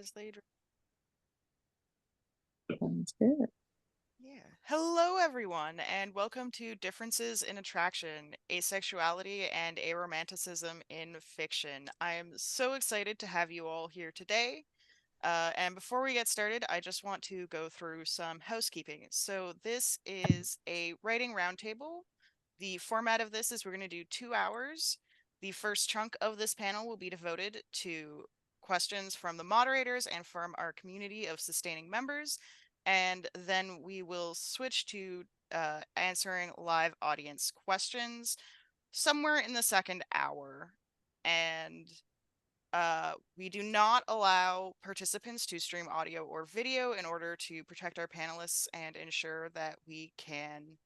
as they... Sounds good. Yeah. Hello, everyone, and welcome to Differences in Attraction, Asexuality, and Aromanticism in Fiction. I am so excited to have you all here today. And before we get started, I just want to go through some housekeeping. So this is a writing roundtable. The format of this is we're going to do 2 hours. The first chunk of this panel will be devoted to questions from the moderators and from our community of sustaining members. And then we will switch to answering live audience questions somewhere in the second hour. And we do not allow participants to stream audio or video in order to protect our panelists and ensure that we can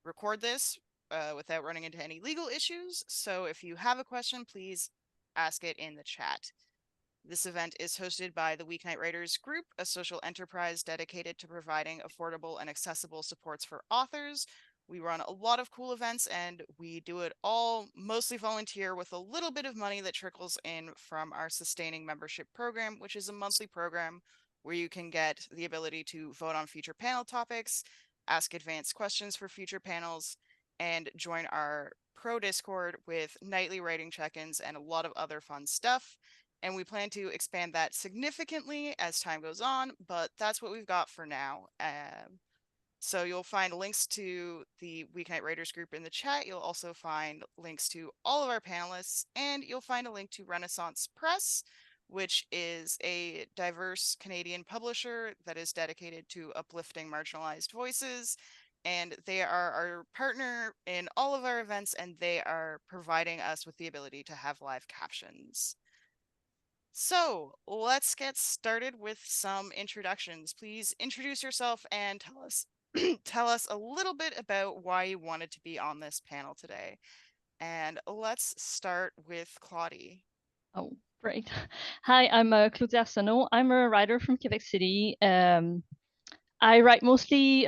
record this without running into any legal issues. So if you have a question, please ask it in the chat. This event is hosted by the Weeknight Writers Group, a social enterprise dedicated to providing affordable and accessible supports for authors. We run a lot of cool events, and we do it all mostly volunteer with a little bit of money that trickles in from our sustaining membership program, which is a monthly program where you can get the ability to vote on future panel topics, ask advanced questions for future panels, and join our pro Discord with nightly writing check-ins and a lot of other fun stuff. And we plan to expand that significantly as time goes on, but that's what we've got for now. So you'll find links to the Weeknight Writers group in the chat. You'll also find links to all of our panelists, and you'll find a link to Renaissance Press, which is a diverse Canadian publisher that is dedicated to uplifting marginalized voices. And they are our partner in all of our events, and they are providing us with the ability to have live captions. So let's get started with some introductions. Please introduce yourself and tell us a little bit about why you wanted to be on this panel today. And let's start with Claudie. Oh, great. Hi, I'm Claudia Arsenault. I'm a writer from Quebec City. I write mostly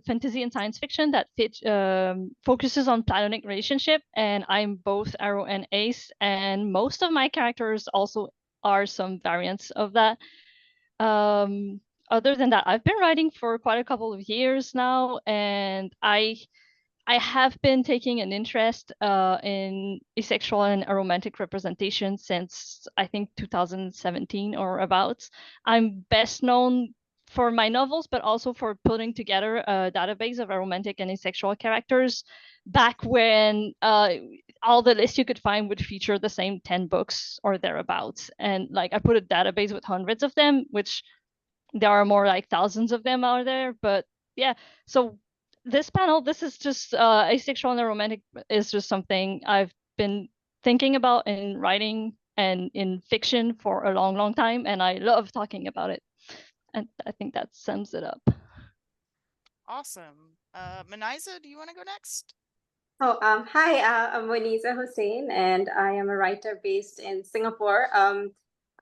fantasy and science fiction that focuses on platonic relationship, and I'm both Aro and Ace, and most of my characters also are some variants of that. Other than that, I've been writing for quite a couple of years now, and I have been taking an interest in asexual and aromantic representation since I think 2017 or about. I'm best known for my novels, but also for putting together a database of aromantic and asexual characters back when all the lists you could find would feature the same 10 books or thereabouts. And like I put a database with hundreds of them, which there are more like thousands of them out there. But yeah, so this panel, this is just asexual and aromantic is just something I've been thinking about in writing and in fiction for a long, long time, and I love talking about it. And I think that sums it up. Awesome. Maniza, do you want to go next? Oh, hi, I'm Waniza Hussein, and I am a writer based in Singapore.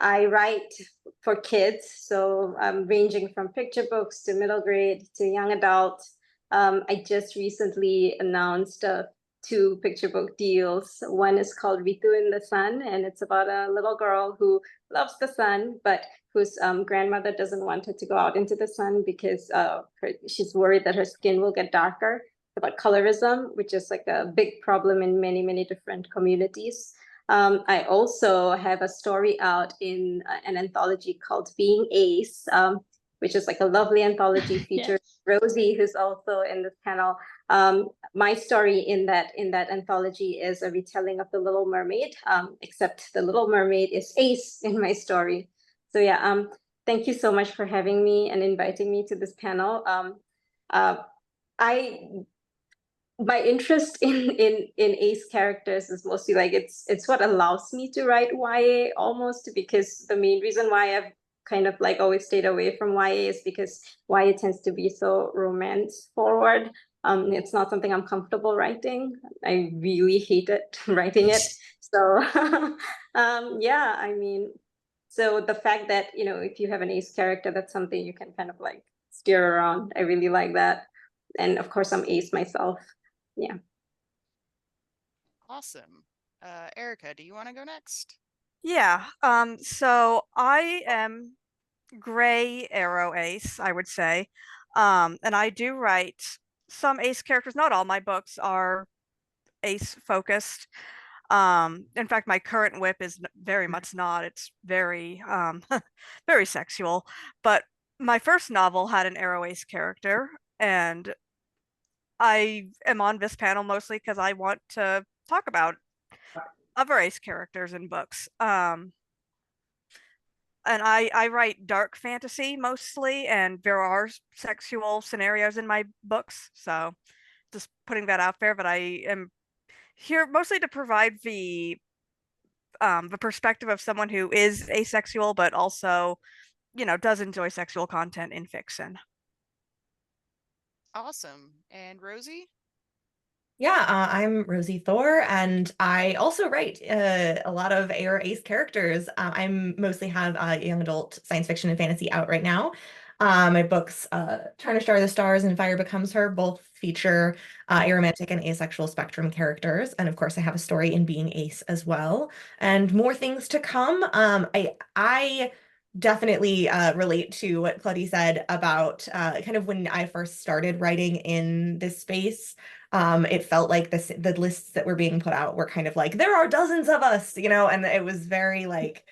I write for kids, so ranging from picture books to middle grade to young adult. I just recently announced 2 picture book deals. One is called Ritu in the Sun, and it's about a little girl who loves the sun, but whose grandmother doesn't want her to go out into the sun because she's worried that her skin will get darker. About colorism, which is like a big problem in many, many different communities. I also have a story out in an anthology called Being Ace, which is like a lovely anthology featuring yes. Rosie, who's also in this panel. My story in that anthology is a retelling of The Little Mermaid, except The Little Mermaid is Ace in my story. So yeah, thank you so much for having me and inviting me to this panel. My interest in Ace characters is mostly like it's what allows me to write YA almost, because the main reason why I've kind of like always stayed away from YA is because YA tends to be so romance forward. It's not something I'm comfortable writing. I really hate it writing it. So yeah, I mean, so the fact that, you know, if you have an Ace character, that's something you can kind of like steer around. I really like that. And of course, I'm Ace myself. Yeah. Awesome. Erica, do you want to go next? Yeah. So I am gray aro ace, I would say. And I do write some ace characters. Not all my books are ace focused. In fact, my current whip is very much not. It's very, very sexual. But my first novel had an aro ace character, and I am on this panel mostly because I want to talk about other ace characters in books. And I write dark fantasy mostly, and there are sexual scenarios in my books. So just putting that out there, but I am here mostly to provide the perspective of someone who is asexual, but also, does enjoy sexual content in fiction. Awesome. And Rosie? Yeah, I'm Rosie Thor, and I also write a lot of AR Ace characters. I'm mostly have young adult science fiction and fantasy out right now. My books, Trying to Star the Stars and Fire Becomes Her, both feature aromantic and asexual spectrum characters, and of course, I have a story in Being Ace as well, and more things to come. I definitely relate to what Claudie said about kind of when I first started writing in this space. It felt like the lists that were being put out were kind of like, there are dozens of us, and it was very like,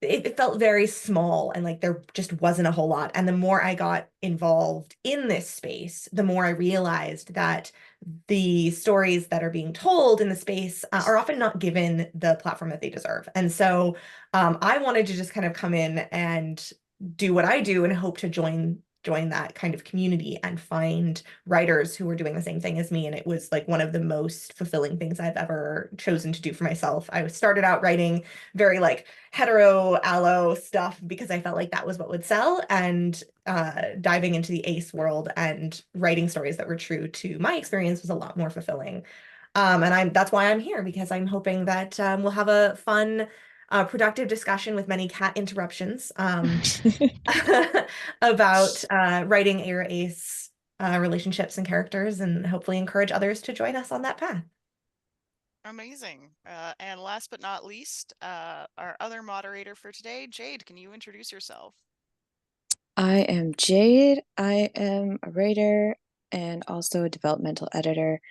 it felt very small and like there just wasn't a whole lot. And the more I got involved in this space, the more I realized that the stories that are being told in the space are often not given the platform that they deserve. And so I wanted to just kind of come in and do what I do and hope to join that kind of community and find writers who were doing the same thing as me. And it was like one of the most fulfilling things I've ever chosen to do for myself. I started out writing very like hetero allo stuff because I felt like that was what would sell, and diving into the ace world and writing stories that were true to my experience was a lot more fulfilling. And that's why I'm here, because I'm hoping that we'll have a fun productive discussion with many cat interruptions about writing AR Ace relationships and characters, and hopefully encourage others to join us on that path. Amazing. And last but not least, our other moderator for today, Jade, can you introduce yourself? I am Jade. I am a writer and also a developmental editor.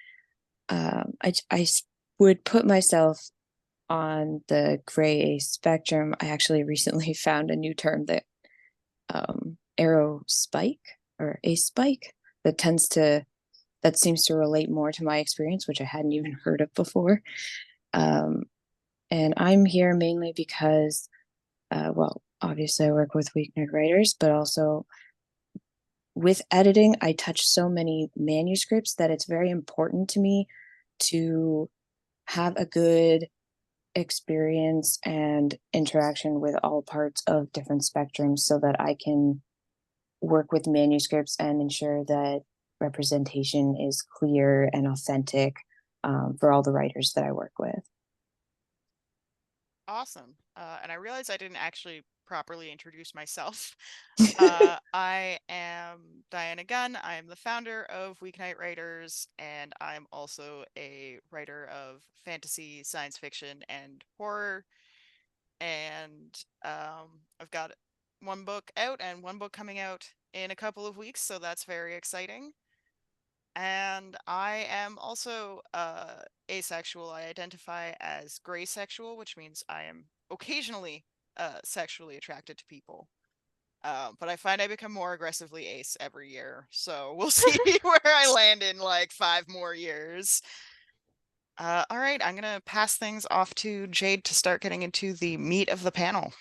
I would put myself on the gray spectrum. I actually recently found a new term that arrow spike or a spike that seems to relate more to my experience, which I hadn't even heard of before. And I'm here mainly because, well, obviously I work with weeknight writers, but also with editing, I touch so many manuscripts that it's very important to me to have a good experience and interaction with all parts of different spectrums so that I can work with manuscripts and ensure that representation is clear and authentic for all the writers that I work with. Awesome. And I realized I didn't actually properly introduce myself. I am Diana Gunn. I am the founder of Weeknight Writers, and I'm also a writer of fantasy, science fiction, and horror. And I've got one book out and one book coming out in a couple of weeks, so that's very exciting. And I am also asexual. I identify as gray sexual, which means I am occasionally sexually attracted to people. But I find I become more aggressively ace every year. So we'll see where I land in like 5 more years. All right, I'm going to pass things off to Jade to start getting into the meat of the panel.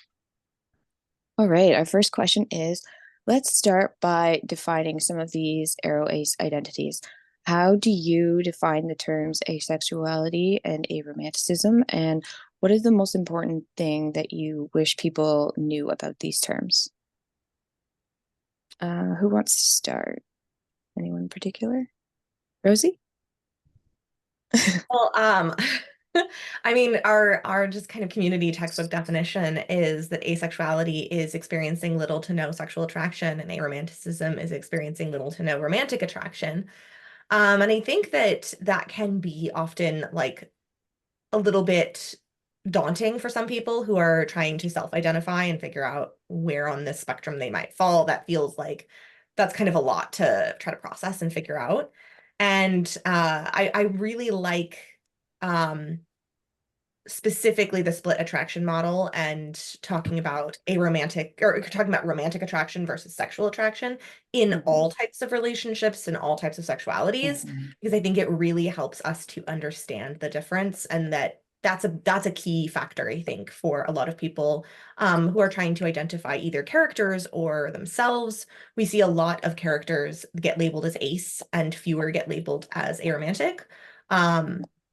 All right, our first question is, let's start by defining some of these arrow ace identities. How do you define the terms asexuality and aromanticism, and what is the most important thing that you wish people knew about these terms? Who wants to start? Anyone in particular? Rosie? Well, I mean, our just kind of community textbook definition is that asexuality is experiencing little to no sexual attraction, and aromanticism is experiencing little to no romantic attraction. And I think that that can be often like a little bit daunting for some people who are trying to self-identify and figure out where on this spectrum they might fall. That feels like that's kind of a lot to try to process and figure out. And I really like specifically the split attraction model and talking about romantic attraction versus sexual attraction in all types of relationships and all types of sexualities, because I think it really helps us to understand the difference, and that's a key factor, I think, for a lot of people who are trying to identify either characters or themselves. We see a lot of characters get labeled as ace and fewer get labeled as aromantic.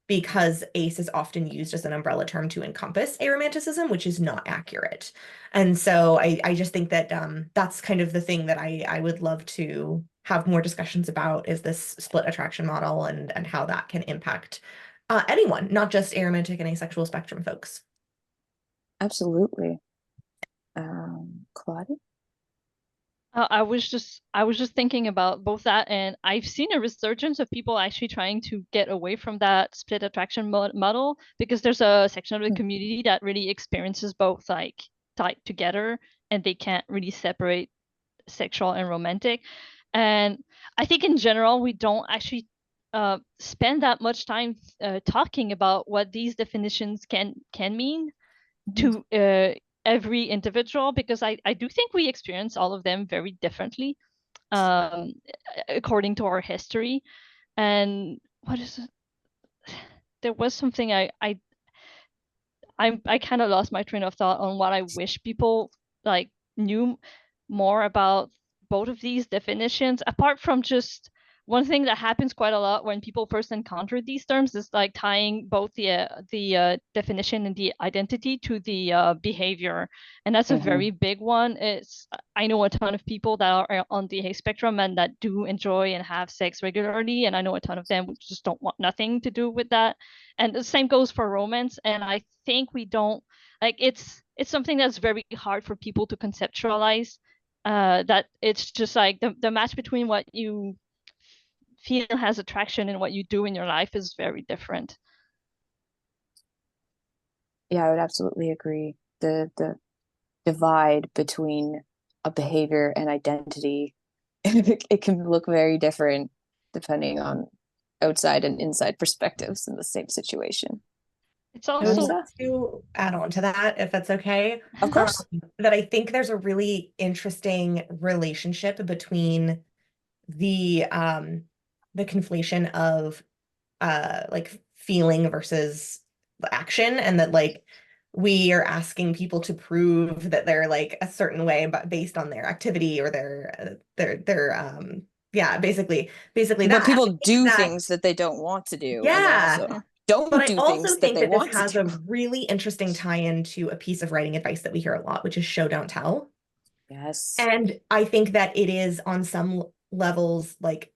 Because ace is often used as an umbrella term to encompass aromanticism, which is not accurate. And so I just think that that's kind of the thing that I would love to have more discussions about, is this split attraction model and how that can impact anyone, not just aromantic and asexual spectrum folks. Absolutely. Claudia? I was just thinking about both that, and I've seen a resurgence of people actually trying to get away from that split attraction model, because there's a section of the community that really experiences both like tied together, and they can't really separate sexual and romantic. And I think in general we don't actually spend that much time talking about what these definitions can mean to every individual, because I do think we experience all of them very differently according to our history. And what is it? There was something I kind of lost my train of thought on what I wish people like knew more about both of these definitions, apart from just one thing that happens quite a lot when people first encounter these terms is like tying both the definition and the identity to the behavior, and that's a very big one. I know a ton of people that are on the hate spectrum and that do enjoy and have sex regularly, and I know a ton of them who just don't want nothing to do with that. And the same goes for romance. And I think we don't like it's something that's very hard for people to conceptualize, that it's just like the match between what you feel has attraction and what you do in your life is very different. Yeah, I would absolutely agree. The divide between a behavior and identity, it can look very different depending on outside and inside perspectives in the same situation. It's also to add on to that, if that's okay. Of course. That I think there's a really interesting relationship between the conflation of like feeling versus action, and that like we are asking people to prove that they're like a certain way, but based on their activity or their yeah, basically But that. people do things that they don't want to do. Yeah. And they also don't But I do also things that think they that this want to has a do. really interesting tie-in to a piece of writing advice that we hear a lot, which is show, don't tell. Yes. And I think that it is on some levels like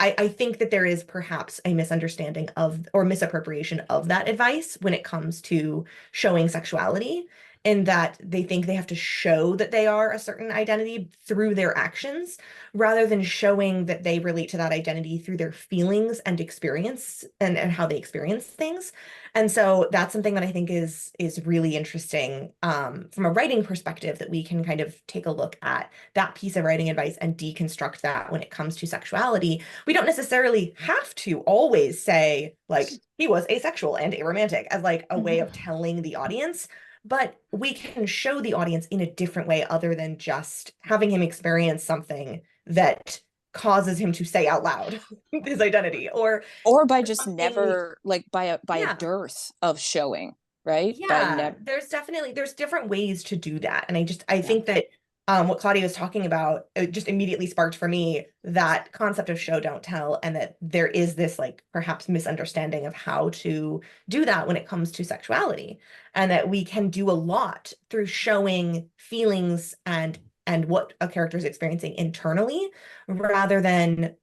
I think that there is perhaps a misunderstanding of or misappropriation of that advice when it comes to showing sexuality, in that they think they have to show that they are a certain identity through their actions, rather than showing that they relate to that identity through their feelings and experience and how they experience things. And so that's something that I think is really interesting from a writing perspective, that we can kind of take a look at that piece of writing advice and deconstruct that when it comes to sexuality. We don't necessarily have to always say like he was asexual and aromantic as like a way of telling the audience, but we can show the audience in a different way other than just having him experience something that causes him to say out loud his identity, or by just something. never like by a Yeah. dearth of showing, right? Yeah, there's different ways to do that. And I think that what Claudia was talking about, it just immediately sparked for me that concept of show, don't tell, and that there is this like perhaps misunderstanding of how to do that when it comes to sexuality, and that we can do a lot through showing feelings and what a character is experiencing internally, rather than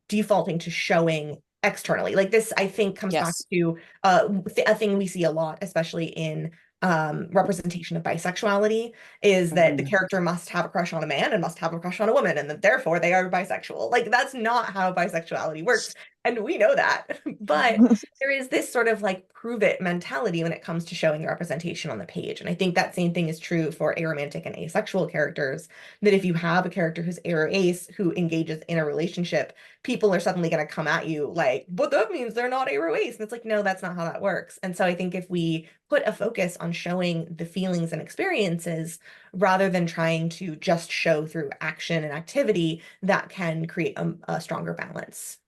defaulting to showing externally. Like this, I think, comes back to a thing we see a lot, especially in representation of bisexuality, is that the character must have a crush on a man and must have a crush on a woman, and that therefore they are bisexual. Like that's not how bisexuality works. And we know that. But there is this sort of like prove it mentality when it comes to showing the representation on the page. And I think that same thing is true for aromantic and asexual characters, that if you have a character who's aro ace who engages in a relationship, people are suddenly going to come at you like, but that means they're not aro ace. And it's like, no, that's not how that works. And so I think if we put a focus on showing the feelings and experiences rather than trying to just show through action and activity, that can create a stronger balance.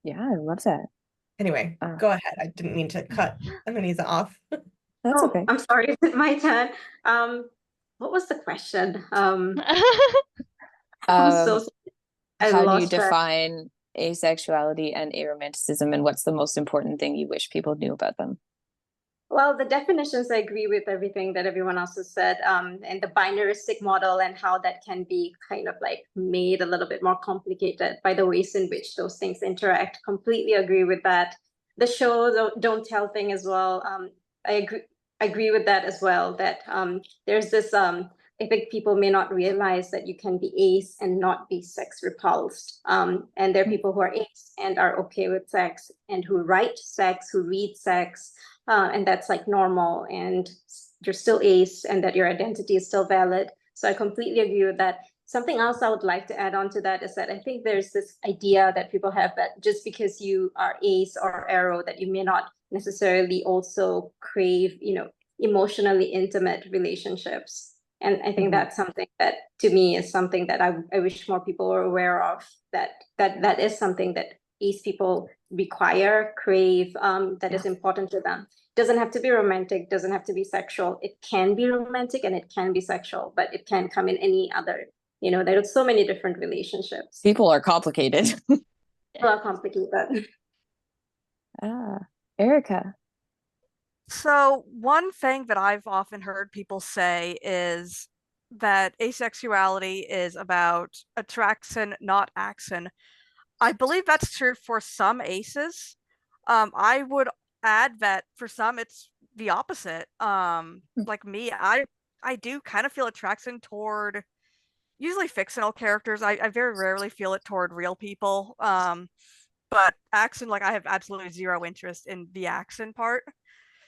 Yeah, I love that. Anyway, go ahead. I didn't mean to cut Amanisa off. That's okay. I'm sorry, is it my turn? What was the question? I'm so sorry. I How do you lost track. define asexuality and aromanticism, and what's the most important thing you wish people knew about them? Well, the definitions, I agree with everything that everyone else has said, and the binaristic model and how that can be kind of like made a little bit more complicated by the ways in which those things interact. Completely agree with that. The show don't tell thing as well. I agree with that as well. That there's this I think people may not realize that you can be ace and not be sex repulsed. And there are people who are ace and are okay with sex, and who write sex, who read sex, and that's like normal, and you're still ace, and that your identity is still valid. So I completely agree with that. Something else I would like to add on to that is that I think there's this idea that people have that just because you are ace or aro, that you may not necessarily also crave, emotionally intimate relationships. And I think that's something that, to me, is something that I wish more people were aware of, that is something that ace people require, crave, that is important to them. Doesn't have to be romantic, doesn't have to be sexual. It can be romantic and it can be sexual, but it can come in any other, there are so many different relationships. People are complicated. People are complicated. Erica. So one thing that I've often heard people say is that asexuality is about attraction, not action. I believe that's true for some aces. I would add that for some it's the opposite. Like me, I do kind of feel attraction toward usually fictional characters. I very rarely feel it toward real people. But action, like I have absolutely zero interest in the action part.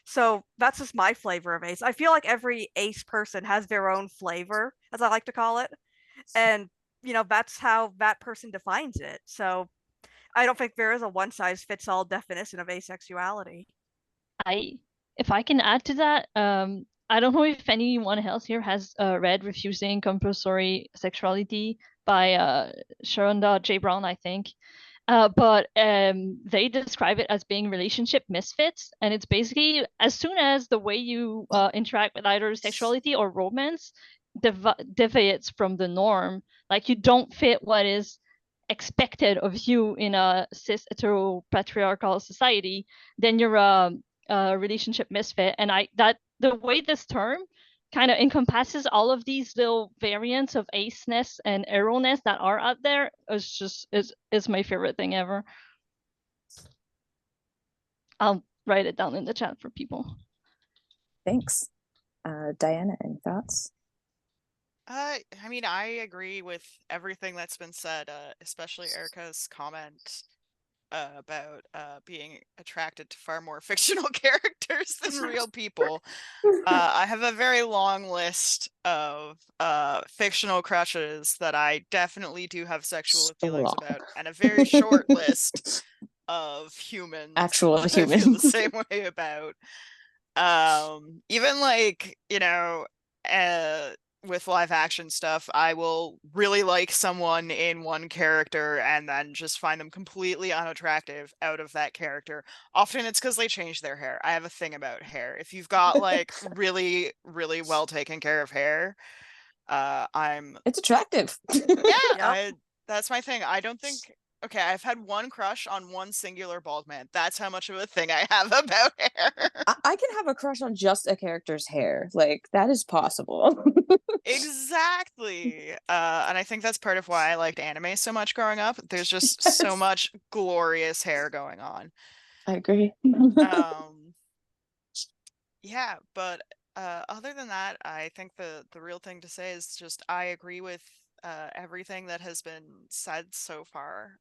So that's just my flavor of ace. I feel like every ace person has their own flavor, as I like to call it. And, that's how that person defines it. So I don't think there is a one size fits all definition of asexuality. If I can add to that, I don't know if anyone else here has read Refusing Compulsory Sexuality by Sharonda J. Brown, I think. But they describe it as being relationship misfits, and it's basically as soon as the way you interact with either sexuality or romance deviates from the norm, like you don't fit what is expected of you in a cis hetero patriarchal society, then you're a relationship misfit. And the way this term kind of encompasses all of these little variants of aceness and aroness that are out there is my favorite thing ever. I'll write it down in the chat for people. Thanks. Diana, any thoughts? I mean, I agree with everything that's been said, especially Erica's comment about being attracted to far more fictional characters than real people. I have a very long list of fictional crushes that I definitely do have sexual feelings about, and a very short list of humans Actual that I feel the humans. same way about. Even like, with live action stuff, I will really like someone in one character and then just find them completely unattractive out of that character. Often it's because they change their hair. I have a thing about hair. If you've got like really, really well taken care of hair, it's attractive. Yeah, that's my thing. I don't think okay, I've had one crush on one singular bald man. That's how much of a thing I have about hair. I can have a crush on just a character's hair. Like, that is possible. Exactly. And I think that's part of why I liked anime so much growing up. There's just so much glorious hair going on. I agree. Yeah, but other than that, I think the real thing to say is just I agree with everything that has been said so far.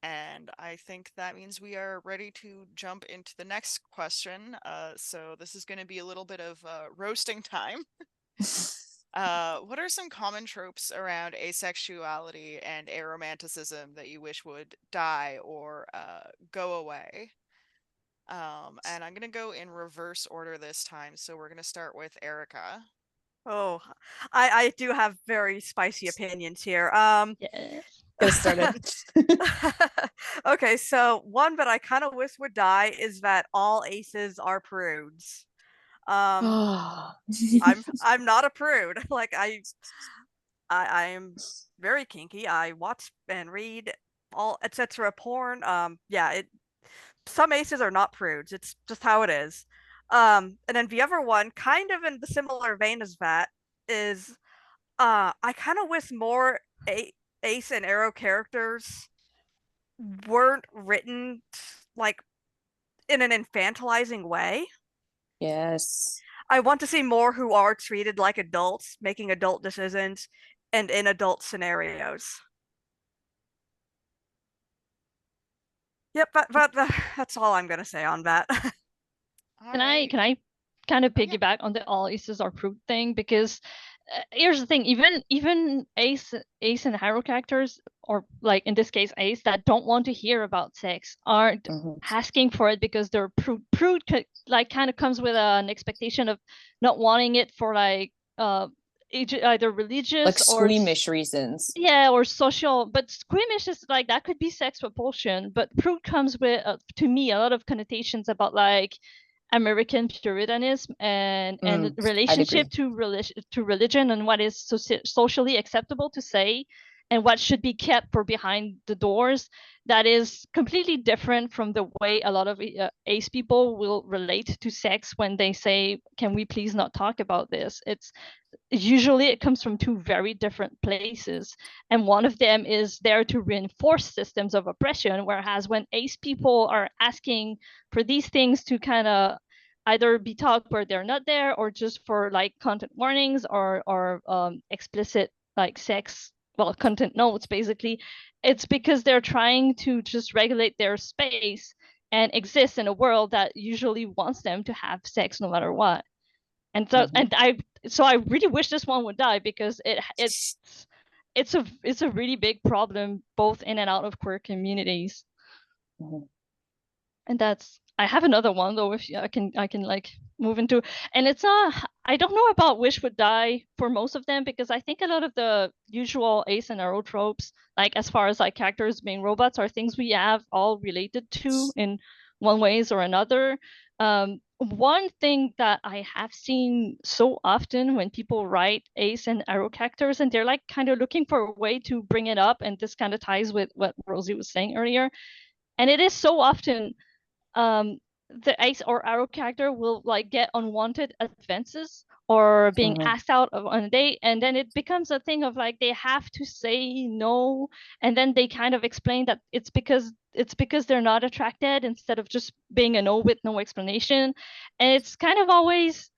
And I think that means we are ready to jump into the next question. So this is going to be a little bit of roasting time. What are some common tropes around asexuality and aromanticism that you wish would die or go away? And I'm going to go in reverse order this time. So we're going to start with Erica. Oh, I do have very spicy opinions here. Yes. Get started. Okay, so one that I kind of wish would die is that all aces are prudes. I'm not a prude. Like I am very kinky. I watch and read all etc. porn. Yeah, some aces are not prudes. It's just how it is. And then the other one, kind of in the similar vein as that, is I kind of wish more ace and arrow characters weren't written like in an infantilizing way. Yes. I want to see more who are treated like adults, making adult decisions and in adult scenarios. Yep, but that's all I'm gonna say on that. All Can right. I kind of Oh, yeah. piggyback on the all aces are prude thing? Because here's the thing, even ace and hero characters, or like in this case ace, that don't want to hear about sex aren't asking for it because they're prude like kind of comes with an expectation of not wanting it for like either religious Like or squeamish reasons. yeah, or social. But squeamish is like that could be sex repulsion, but prude comes with to me a lot of connotations about like American Puritanism and I'd relationship agree. to religion and what is socially acceptable to say and what should be kept for behind the doors. That is completely different from the way a lot of ace people will relate to sex when they say, "Can we please not talk about this?" It's usually it comes from two very different places, and one of them is there to reinforce systems of oppression, whereas when ace people are asking for these things to kind of either be taught where they're not there or just for like content warnings or explicit like sex content notes, basically it's because they're trying to just regulate their space and exist in a world that usually wants them to have sex no matter what. And so I really wish this one would die because it's a really big problem both in and out of queer communities. And that's I have another one though if I can like move into, and it's I don't know about wish would die for most of them because I think a lot of the usual ace and arrow tropes, like as far as like characters being robots, are things we have all related to in one ways or another. One thing that I have seen so often when people write ace and arrow characters and they're like kind of looking for a way to bring it up, and this kind of ties with what Rosie was saying earlier, and it is so often the ace or arrow character will like get unwanted advances or being asked out on a date, and then it becomes a thing of like they have to say no, and then they kind of explain that it's because they're not attracted instead of just being a no with no explanation. And it's kind of always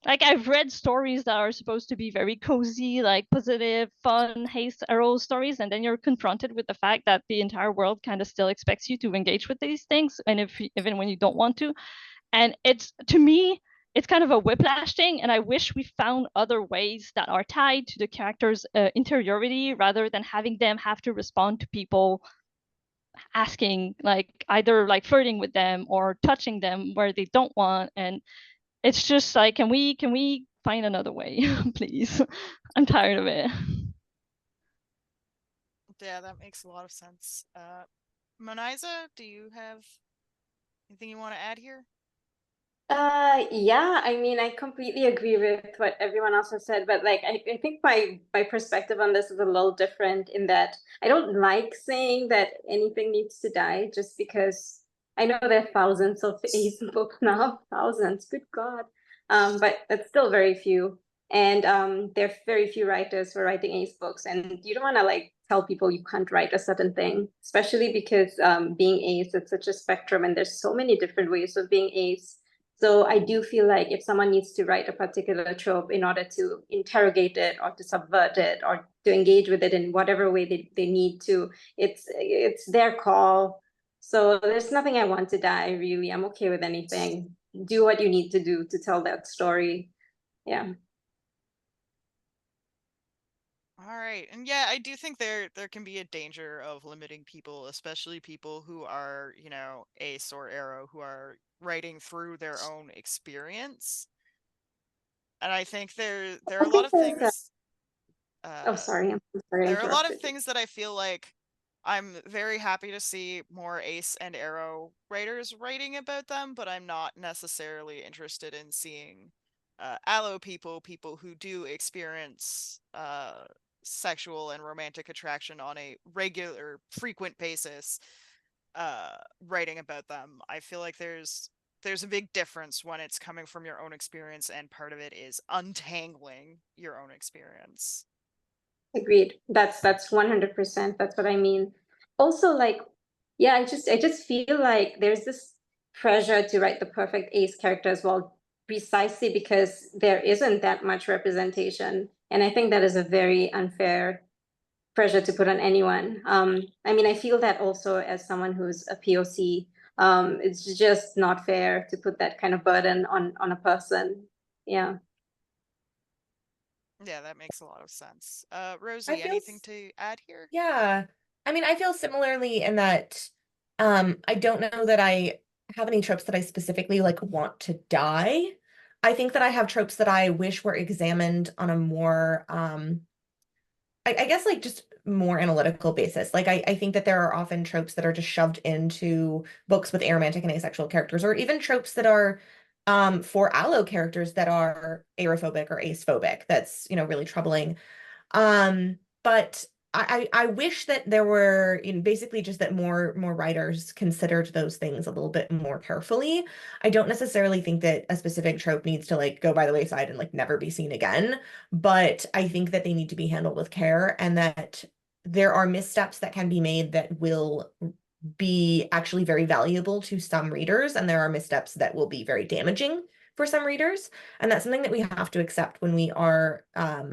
like I've read stories that are supposed to be very cozy, like positive, fun, haste arrow stories, and then you're confronted with the fact that the entire world kind of still expects you to engage with these things, and if even when you don't want to. And it's to me, it's kind of a whiplash thing, and I wish we found other ways that are tied to the character's interiority rather than having them have to respond to people asking, like either like flirting with them or touching them where they don't want. And it's just like, can we find another way, please? I'm tired of it. Yeah, that makes a lot of sense. Moniza, do you have anything you want to add here? Yeah, I mean, I completely agree with what everyone else has said, but like I think my perspective on this is a little different in that I don't like saying that anything needs to die just because I know there are thousands of ace books now, thousands, good God. But that's still very few. And there are very few writers who are writing ace books, and you don't want to like tell people you can't write a certain thing, especially because being ace, it's such a spectrum and there's so many different ways of being ace. So I do feel if someone needs to write a particular trope in order to interrogate it or to subvert it or to engage with it in whatever way they need to. It's their call. So there's nothing I want to die, really. I'm okay with anything. Do what you need to do to tell that story. Yeah. All right. And yeah, I do think there can be a danger of limiting people, especially people who are, you know, ace or arrow, who are writing through their own experience. And I think there are a lot of things Oh, uh sorry. I'm sorry I there are a lot of interrupted you. things that I feel like I'm very happy to see more ace and arrow writers writing about them, but I'm not necessarily interested in seeing allo people who do experience sexual and romantic attraction on a regular, frequent basis, writing about them. I feel like there's a big difference when it's coming from your own experience, and part of it is untangling your own experience. Agreed. That's 100%. That's what I mean. Also, like, yeah, I just feel like there's this pressure to write the perfect ace character as well, precisely because there isn't that much representation. And I think that is a very unfair pressure to put on anyone. I mean, I feel that also as someone who's a POC. It's just not fair to put that kind of burden on a person. Yeah. Yeah, that makes a lot of sense. I Rosie, feel anything to add here? Yeah. I mean, I feel similarly in that I don't know that I have any tropes that I specifically like want to die. I think that I have tropes that I wish were examined on a more I guess like just more analytical basis. Like I think that there are often tropes that are just shoved into books with aromantic and asexual characters, or even tropes that are for allo characters that are arophobic or acephobic. That's, you know, really troubling. But I wish that there were, you know, basically just that more writers considered those things a little bit more carefully. I don't necessarily think that a specific trope needs to like go by the wayside and like never be seen again, but I think that they need to be handled with care, and that there are missteps that can be made that will be actually very valuable to some readers, and there are missteps that will be very damaging for some readers. And that's something that we have to accept when we are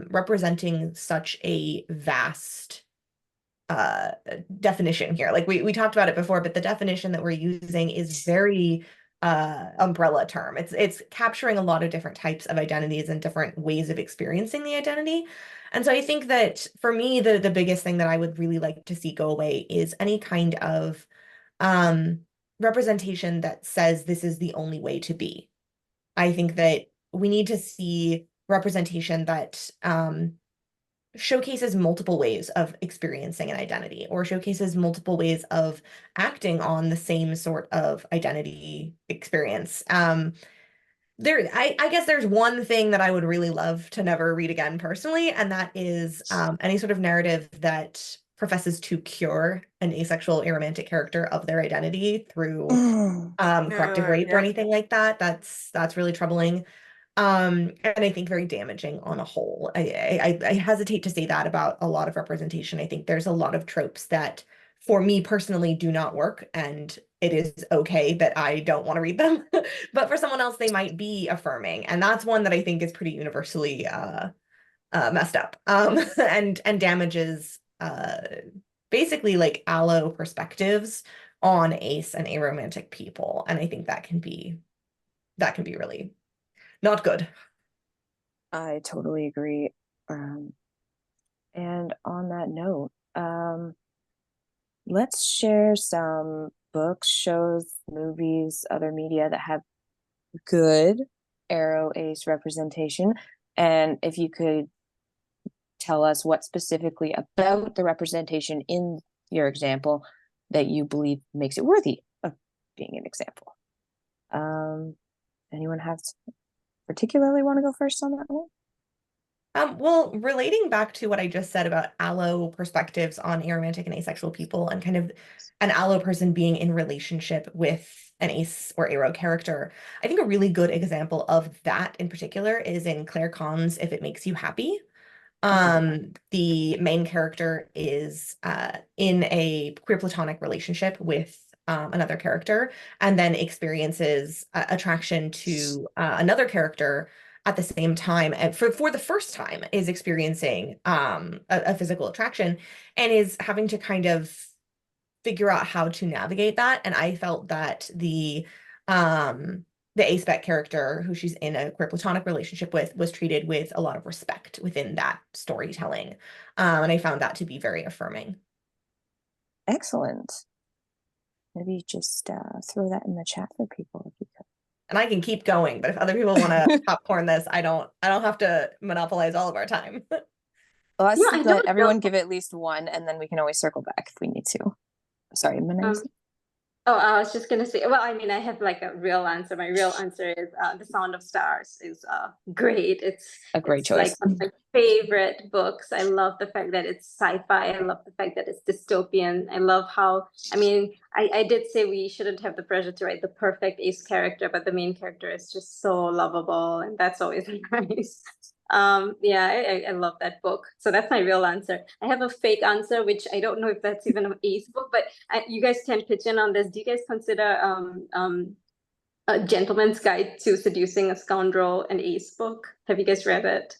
representing such a vast definition here. Like we talked about it before, but the definition that we're using is very umbrella term. It's capturing a lot of different types of identities and different ways of experiencing the identity. And so I think that for me, the biggest thing that I would really like to see go away is any kind of um, representation that says this is the only way to be. I think that we need to see representation that showcases multiple ways of experiencing an identity, or showcases multiple ways of acting on the same sort of identity experience. I guess there's one thing that I would really love to never read again personally, and that is any sort of narrative that professes to cure an asexual aromantic character of their identity through corrective rape or Yep. anything like that. That's really troubling. And I think very damaging on a whole. I hesitate to say that about a lot of representation. I think there's a lot of tropes that for me personally do not work, and it is okay that I don't want to read them. But for someone else, they might be affirming. And that's one that I think is pretty universally messed up, and damages basically like allo perspectives on ace and aromantic people. And I think that can be really not good. I totally agree. And on that note, let's share some books, shows, movies, other media that have good arrow ace representation. And if you could tell us what specifically about the representation in your example that you believe makes it worthy of being an example. Anyone have particularly want to go first on that one? Well, relating back to what I just said about allo perspectives on aromantic and asexual people, and kind of an allo person being in relationship with an ace or aro character, I think a really good example of that in particular is in Claire Kahn's If It Makes You Happy. The main character is in a queer platonic relationship with another character, and then experiences attraction to another character at the same time, and for the first time, is experiencing a physical attraction and is having to kind of figure out how to navigate that. And I felt that the aspec character, who she's in a queer platonic relationship with, was treated with a lot of respect within that storytelling. And I found that to be very affirming. Excellent. Maybe just throw that in the chat for people if you could. And I can keep going, but if other people want to popcorn this, I don't have to monopolize all of our time. Well, let's let everyone give at least one, and then we can always circle back if we need to. Sorry, I was just gonna say, well, I mean, I have like a real answer. My real answer is The Sound of Stars is great. It's a great choice. Like one of my favorite books. I love the fact that it's sci-fi. I love the fact that it's dystopian. I love how, I mean, I did say we shouldn't have the pressure to write the perfect ace character, but the main character is just so lovable, and that's always nice. Yeah, I love that book. So that's my real answer. I have a fake answer, which I don't know if that's even an ace book, but you guys can pitch in on this. Do you guys consider A Gentleman's Guide to Seducing a Scoundrel an ace book? Have you guys read it?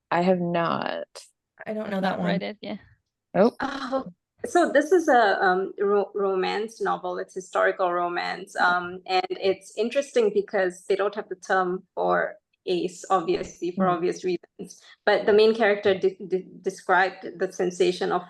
I have not. I don't know that one. Read it, yeah. Oh, so this is a romance novel. It's historical romance, and it's interesting because they don't have the term for ace, obviously, for obvious reasons. But the main character described the sensation of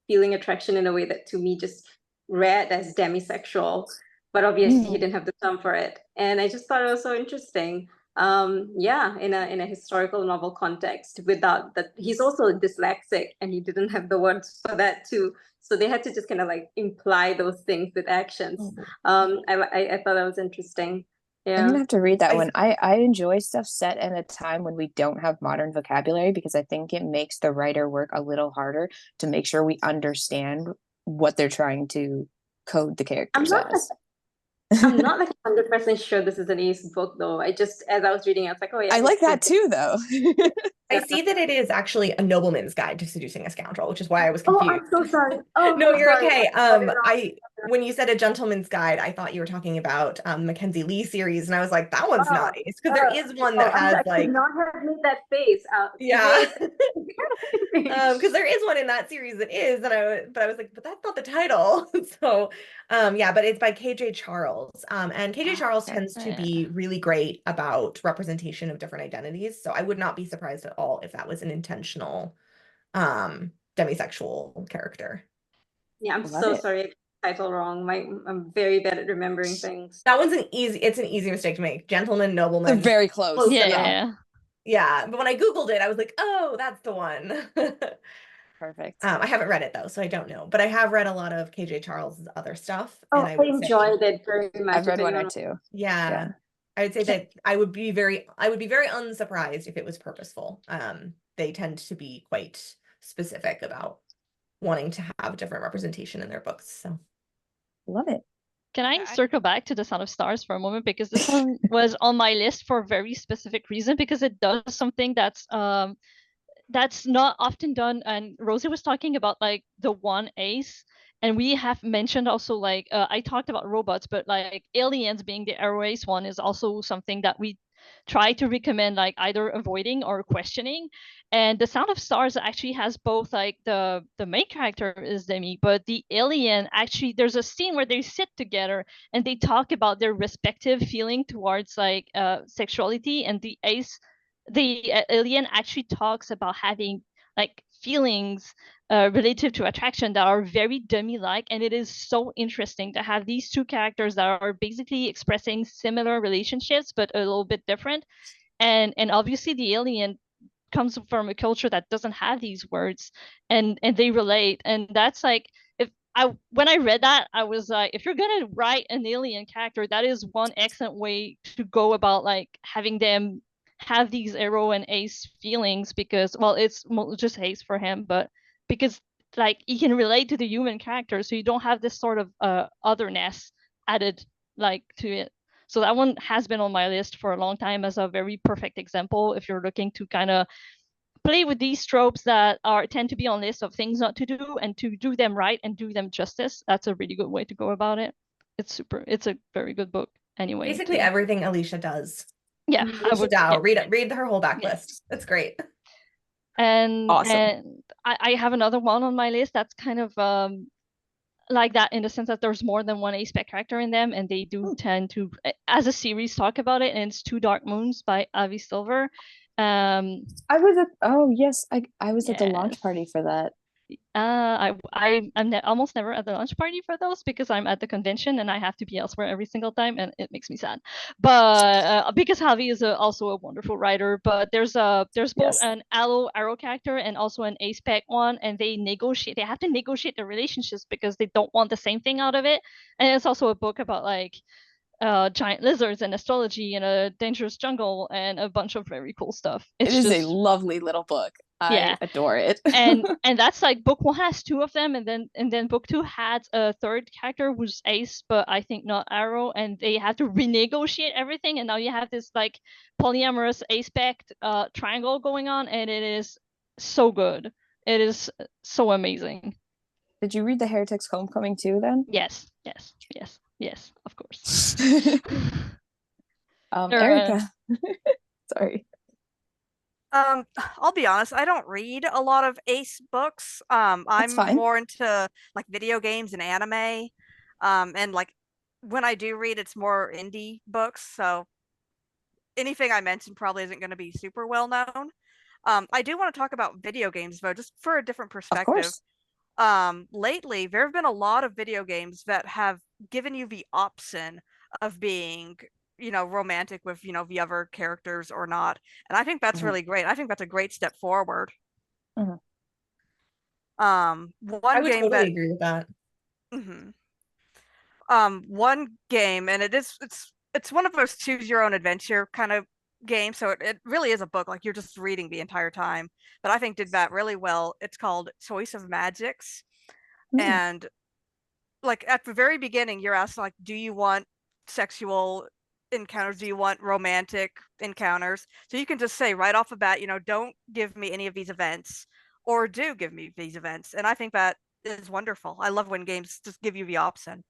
feeling attraction in a way that to me just read as demisexual. But obviously he didn't have the term for it, and I just thought it was so interesting. Yeah, in a historical novel context, without that, he's also dyslexic and he didn't have the words for that too, so they had to just kind of like imply those things with actions. I thought that was interesting. Yeah, I'm gonna have to read that one. I enjoy stuff set in a time when we don't have modern vocabulary, because I think it makes the writer work a little harder to make sure we understand what they're trying to code the characters as. I'm not like 100% sure this is an ace book though. I just, as I was reading, I was like, oh yeah. I like that too though. I see that it is actually A Nobleman's Guide to Seducing a Scoundrel, which is why I was confused. Oh, I'm so sorry. Oh, no, I'm you're sorry. okay. When you said A Gentleman's Guide, I thought you were talking about Mackenzie Lee series, and I was like, that one's not ace, because there is one that has I like. could not have made that face. Yeah. Because there is one in that series that is, and I was like, but that's not the title. So, yeah, but it's by KJ Charles, and KJ Charles tends to be really great about representation of different identities. So I would not be surprised at all if that was an intentional demisexual character. Yeah, I'm so sorry. I got the title wrong. I'm very bad at remembering things. That one's an easy mistake to make. Gentleman, nobleman. They're very close. Yeah, but when I Googled it, I was like, oh, that's the one. Perfect. I haven't read it though, so I don't know. But I have read a lot of KJ Charles's other stuff. Oh, and I enjoyed it very much. I've read one or two. Yeah. I would say that I would be very unsurprised if it was purposeful. They tend to be quite specific about wanting to have different representation in their books. So love it. Can I circle back to The Sound of Stars for a moment? Because this one was on my list for a very specific reason, because it does something that's not often done. And Rosie was talking about like the one ace, and we have mentioned also like I talked about robots, but like aliens being the arrow ace one is also something that we try to recommend like either avoiding or questioning. And The Sound of Stars actually has both like the main character is Demi, but the alien actually, there's a scene where they sit together and they talk about their respective feeling towards like sexuality, and the alien actually talks about having like feelings relative to attraction that are very demi-like, and it is so interesting to have these two characters that are basically expressing similar relationships but a little bit different. And obviously the alien comes from a culture that doesn't have these words, and they relate. And that's like, when I read that, I was like, if you're gonna write an alien character, that is one excellent way to go about like having them have these arrow and ace feelings, because well, it's just ace for him, but because like he can relate to the human character, so you don't have this sort of otherness added like to it. So that one has been on my list for a long time as a very perfect example if you're looking to kind of play with these tropes that tend to be on lists of things not to do, and to do them right and do them justice. That's a really good way to go about it. It's a very good book anyway. Basically everything Alicia does. Yeah, I would. Dow, Yeah. read her whole backlist. Yes. It's great. Awesome. And I have another one on my list that's kind of like that in the sense that there's more than one A-spec character in them, and they do tend to, as a series, talk about it. And it's Two Dark Moons by Avi Silver. I was at I was at the launch Yes. party for that. I'm almost never at the launch party for those because I'm at the convention and I have to be elsewhere every single time, and it makes me sad. But because Javi is also a wonderful writer, but there's both Yes. an arrow character and also an A-spec one, and they have to negotiate the relationships because they don't want the same thing out of it. And it's also a book about like giant lizards and astrology and a dangerous jungle and a bunch of very cool stuff. It is a lovely little book. I adore it. and that's like book one has two of them, and then book two had a third character who's Ace, but I think not Arrow, and they have to renegotiate everything, and now you have this like polyamorous A-spec triangle going on, and it is so good. It is so amazing. Did you read The Heretic's Homecoming too then? Yes, of course. Erica. Sorry. I'll be honest, I don't read a lot of Ace books. I'm more into like video games and anime. And like when I do read, it's more indie books. So anything I mentioned probably isn't going to be super well known. I do want to talk about video games though, just for a different perspective. Of course. Lately there have been a lot of video games that have given you the option of being, romantic with, the other characters or not. And I think that's really great. I think that's a great step forward. I would totally agree with that. One game, and it's one of those choose your own adventure kind of games. So it really is a book, like you're just reading the entire time. But I think did that really well. It's called Choice of Magics. And like at the very beginning, you're asked like, do you want sexual encounters? Do you want romantic encounters? So you can just say right off the bat, don't give me any of these events, or do give me these events. And I think that is wonderful. I love when games just give you the option.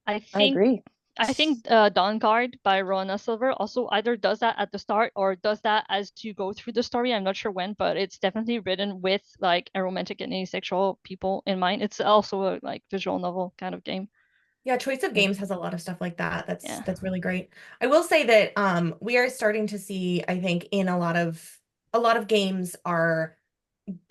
I agree. I think Dawn Guard by Rona Silver also either does that at the start or does that as you go through the story. I'm not sure when, but it's definitely written with like aromantic and asexual people in mind. It's also a like visual novel kind of game. Yeah, Choice of Games has a lot of stuff like that. That's really great. I will say that we are starting to see, I think, in a lot of games are,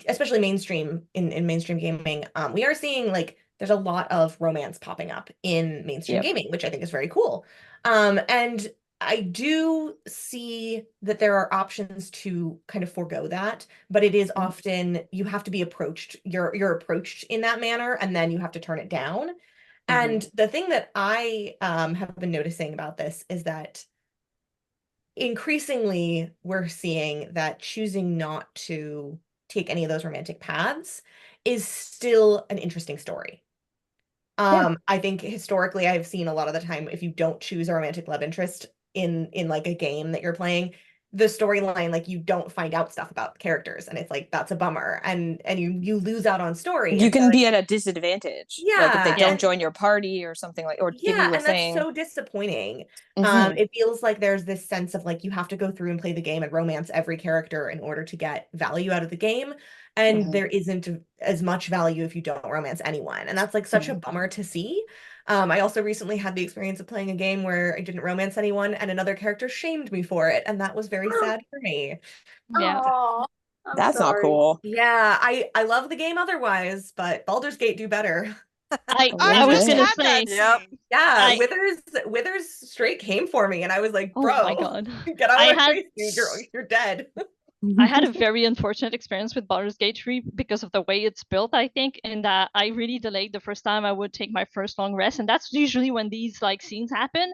especially mainstream in mainstream gaming, we are seeing like there's a lot of romance popping up in mainstream gaming, which I think is very cool. And I do see that there are options to kind of forego that, but it is often you have to be approached, you're approached in that manner, and then you have to turn it down. And the thing that I have been noticing about this is that increasingly we're seeing that choosing not to take any of those romantic paths is still an interesting story. I think historically I've seen a lot of the time if you don't choose a romantic love interest in like a game that you're playing, the storyline, like you don't find out stuff about the characters, and it's like that's a bummer, and you lose out on story. You can be at a disadvantage. Like if they don't join your party or something like, or give you a thing. That's so disappointing. It feels like there's this sense of like you have to go through and play the game and romance every character in order to get value out of the game, and there isn't as much value if you don't romance anyone, and that's like such a bummer to see. I also recently had the experience of playing a game where I didn't romance anyone and another character shamed me for it, and that was very sad for me. Yeah. Aww, that's not cool. Yeah, I love the game otherwise, but Baldur's Gate do better. I was gonna say, yeah, Withers straight came for me, and I was like, bro, oh my God. get out of my face, you're dead. I had a very unfortunate experience with Baldur's Gate 3 because of the way it's built, I think, in that I really delayed the first time I would take my first long rest, and that's usually when these like scenes happen.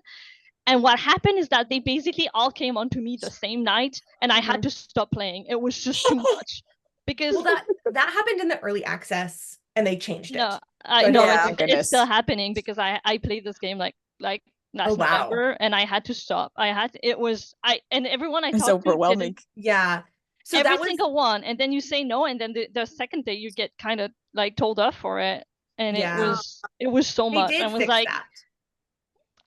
And what happened is that they basically all came onto me the same night, and I had to stop playing. It was just too much. Because that happened in the early access, and they changed it. I know it's still happening because I played this game like last November, and I had to stop. And everyone I talked to, overwhelming. So every single one, and then you say no, and then the second day you get kind of like told off for it, and it was so much. I was like,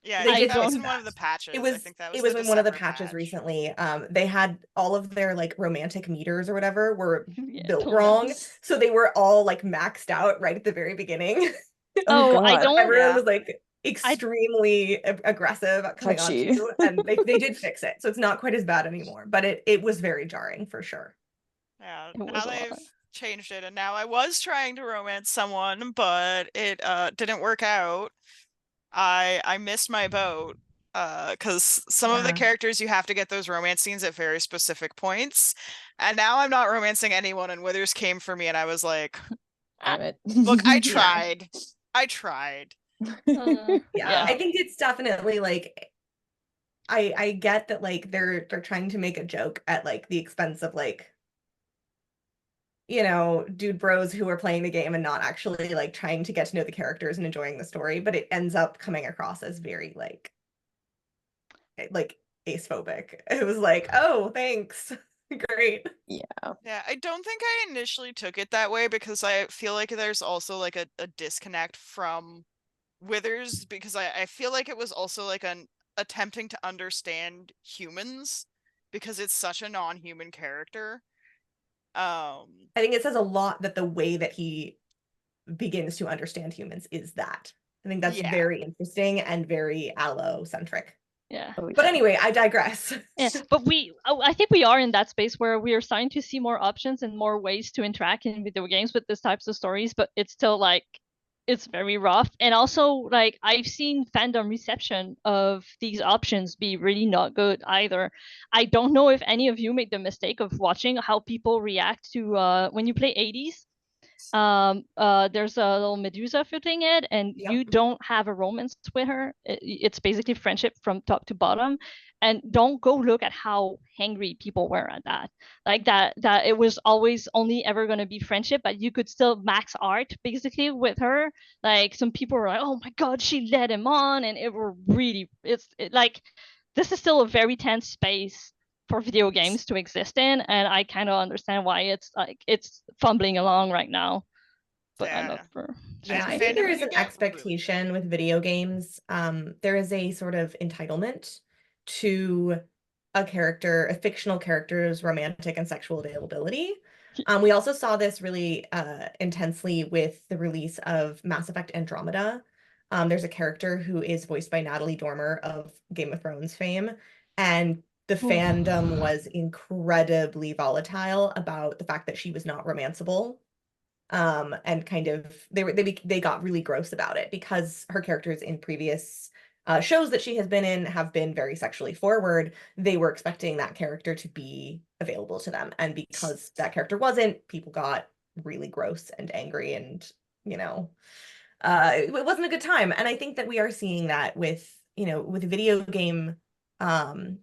Yeah, I They think did that was fix in one of the that. patches. It I was think that it was was the in one of the December patches patch. recently. They had all of their like romantic meters or whatever were Yeah, built wrong. tonals. So they were all like maxed out right at the very beginning. Oh, I God. don't. Everyone Yeah. was like extremely aggressive coming on Touchy. to, and they did fix it. So it's not quite as bad anymore, but it was very jarring for sure. Yeah, It was now a lot. they've changed it, and now I was trying to romance someone, but it didn't work out. I missed my boat because some of the Yeah. characters you have to get those romance scenes at very specific points, and now I'm not romancing anyone, and Withers came for me, and I was like, Damn it. look, I Yeah. tried. I tried. Yeah. Yeah. I think it's definitely like I get that like they're trying to make a joke at like the expense of like, you know, dude bros who are playing the game and not actually like trying to get to know the characters and enjoying the story, but it ends up coming across as very like ace phobic. It was like, oh, thanks. Great. Yeah, I don't think I initially took it that way because I feel like there's also like a disconnect from Withers because I feel like it was also like an attempting to understand humans because it's such a non-human character. I think it says a lot that the way that he begins to understand humans is that. I think that's Yeah. very interesting and very allo-centric. Yeah. Oh, But yeah. anyway, I digress. Yeah, but I think we are in that space where we are starting to see more options and more ways to interact in video games with these types of stories, but it's still like it's very rough. And also, like I've seen fandom reception of these options be really not good either. I don't know if any of you made the mistake of watching how people react to when you play 80s. There's a little Medusa footing it, and Yep. you don't have a romance with her. It's basically friendship from top to bottom. And don't go look at how angry people were at that. Like that it was always only ever going to be friendship, but you could still max art basically with her. Like some people were like, oh my god, she led him on, and it were really like this is still a very tense space for video games to exist in, and I kind of understand why it's like it's fumbling along right now. But I love Yeah. her. Yeah, And I think there fandom is can an get really expectation with video games. There is a sort of entitlement to a character, a fictional character's romantic and sexual availability. We also saw this really intensely with the release of Mass Effect Andromeda. There's a character who is voiced by Natalie Dormer of Game of Thrones fame, and the fandom was incredibly volatile about the fact that she was not romanceable. And kind of they got really gross about it because her characters in previous shows that she has been in have been very sexually forward. They were expecting that character to be available to them, and because that character wasn't, people got really gross and angry, and you know, it wasn't a good time. And I think that we are seeing that with, you know, with video game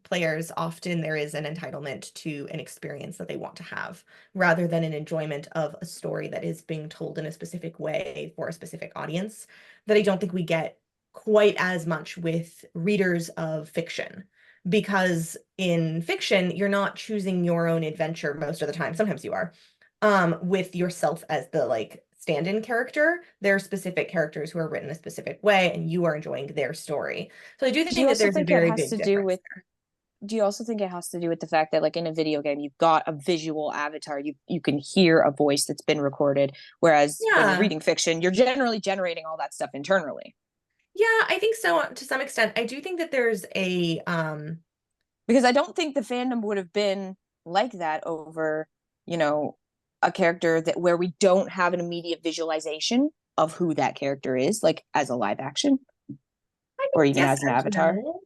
players. Often there is an entitlement to an experience that they want to have rather than an enjoyment of a story that is being told in a specific way for a specific audience that I don't think we get quite as much with readers of fiction. Because in fiction, you're not choosing your own adventure most of the time. Sometimes you are, with yourself as the like stand-in character. There are specific characters who are written a specific way, and you are enjoying their story. So I do Do you think that also there's a think it very has big to do difference with there. do you also think it has to do with the fact that like in a video game you've got a visual avatar, you can hear a voice that's been recorded, whereas when you're Yeah. reading fiction you're generally generating all that stuff internally? Yeah, I think so to some extent. I do think that there's a Because I don't think the fandom would have been like that over, you know, a character that where we don't have an immediate visualization of who that character is, like as a live action or even yes as an and avatar. no.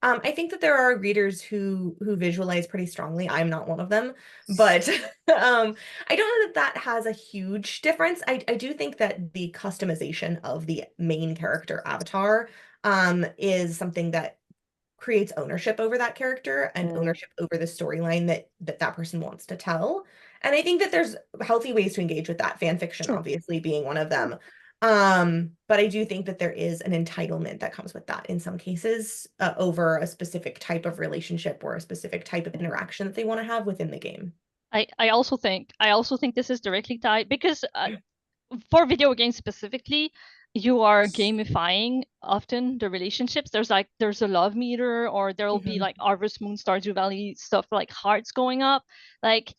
I think that there are readers who visualize pretty strongly. I'm not one of them, but I don't know that that has a huge difference. I do think that the customization of the main character avatar is something that creates ownership over that character and ownership over the storyline that person wants to tell. And I think that there's healthy ways to engage with that, fan fiction Sure. obviously being one of them. But I do think that there is an entitlement that comes with that in some cases, over a specific type of relationship or a specific type of interaction that they want to have within the game. I also think this is directly tied because for video games specifically, you are gamifying often the relationships. There's a love meter, or there'll be like Harvest Moon, Stardew Valley stuff, like hearts going up, like.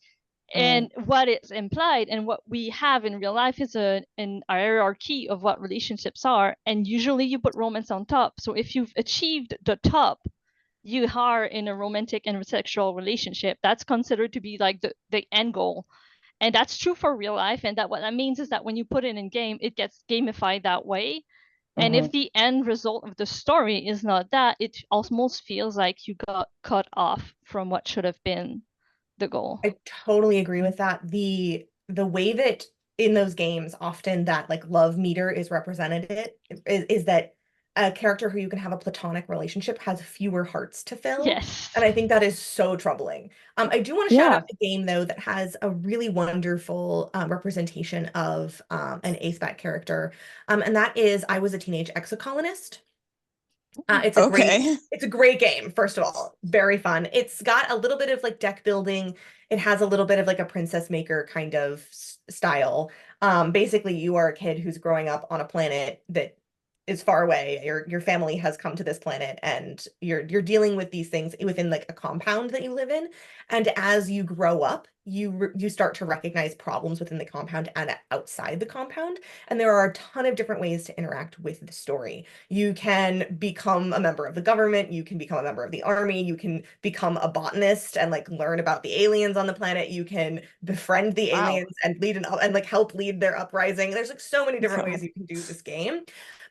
And what is implied and what we have in real life is an hierarchy of what relationships are, and usually you put romance on top. So if you've achieved the top, you are in a romantic and sexual relationship. That's considered to be like the end goal. And that's true for real life. And that what that means is that when you put it in game, it gets gamified that way. And if the end result of the story is not that, it almost feels like you got cut off from what should have been the goal. I totally agree with that. The way that in those games often that like love meter is represented is that a character who you can have a platonic relationship has fewer hearts to fill. Yes. And I think that is so troubling. I do want to shout out a game though that has a really wonderful representation of an ace-back character. And that is I Was a Teenage Exocolonist. It's a great game, first of all. Very fun. It's got a little bit of like deck building. It has a little bit of like a princess maker kind of style. Basically, you are a kid who's growing up on a planet that is far away. Your family has come to this planet, and you're dealing with these things within like a compound that you live in. And as you grow up, you start to recognize problems within the compound and outside the compound. And there are a ton of different ways to interact with the story. You can become a member of the government, you can become a member of the army, you can become a botanist and like learn about the aliens on the planet, you can befriend the aliens and like help lead their uprising. There's like so many different ways you can do this game.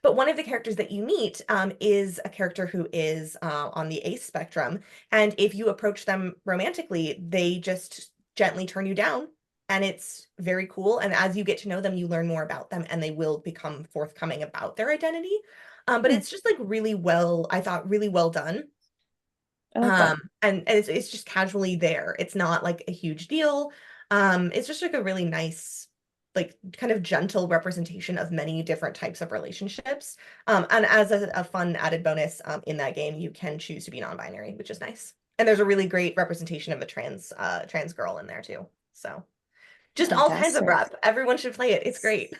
But one of the characters that you meet is a character who is on the ace spectrum. And if you approach them romantically, they just gently turn you down. And it's very cool. And as you get to know them, you learn more about them, and they will become forthcoming about their identity. But it's just like really well, I thought really well done. And it's just casually there. It's not like a huge deal. It's just like a really nice, like kind of gentle representation of many different types of relationships. And as a fun added bonus, in that game, you can choose to be non-binary, which is nice. And there's a really great representation of a trans girl in there too. So just all kinds of rep. Everyone should play it. It's great.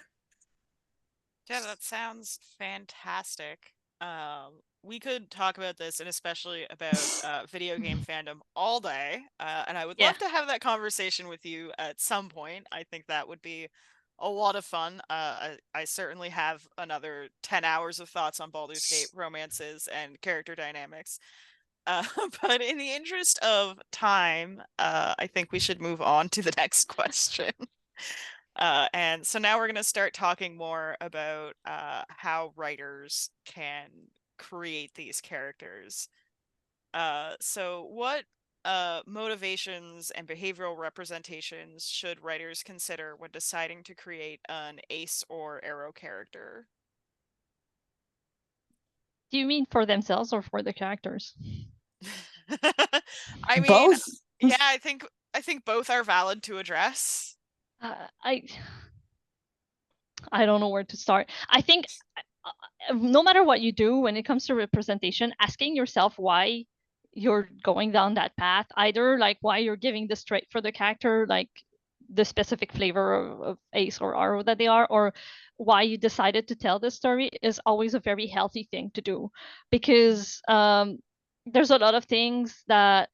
Yeah, that sounds fantastic. We could talk about this, and especially about video game fandom all day. And I would love to have that conversation with you at some point. I think that would be a lot of fun. I certainly have another 10 hours of thoughts on Baldur's Gate romances and character dynamics. But in the interest of time, I think we should move on to the next question. And so now we're going to start talking more about how writers can create these characters. So what motivations and behavioral representations should writers consider when deciding to create an ace or arrow character? Do you mean for themselves or for the characters? I mean, both. Yeah, I think both are valid to address. I don't know where to start. I think no matter what you do when it comes to representation, asking yourself why you're going down that path, either like why you're giving the trait for the character, like the specific flavor of ace or arrow that they are, or why you decided to tell this story, is always a very healthy thing to do, because there's a lot of things that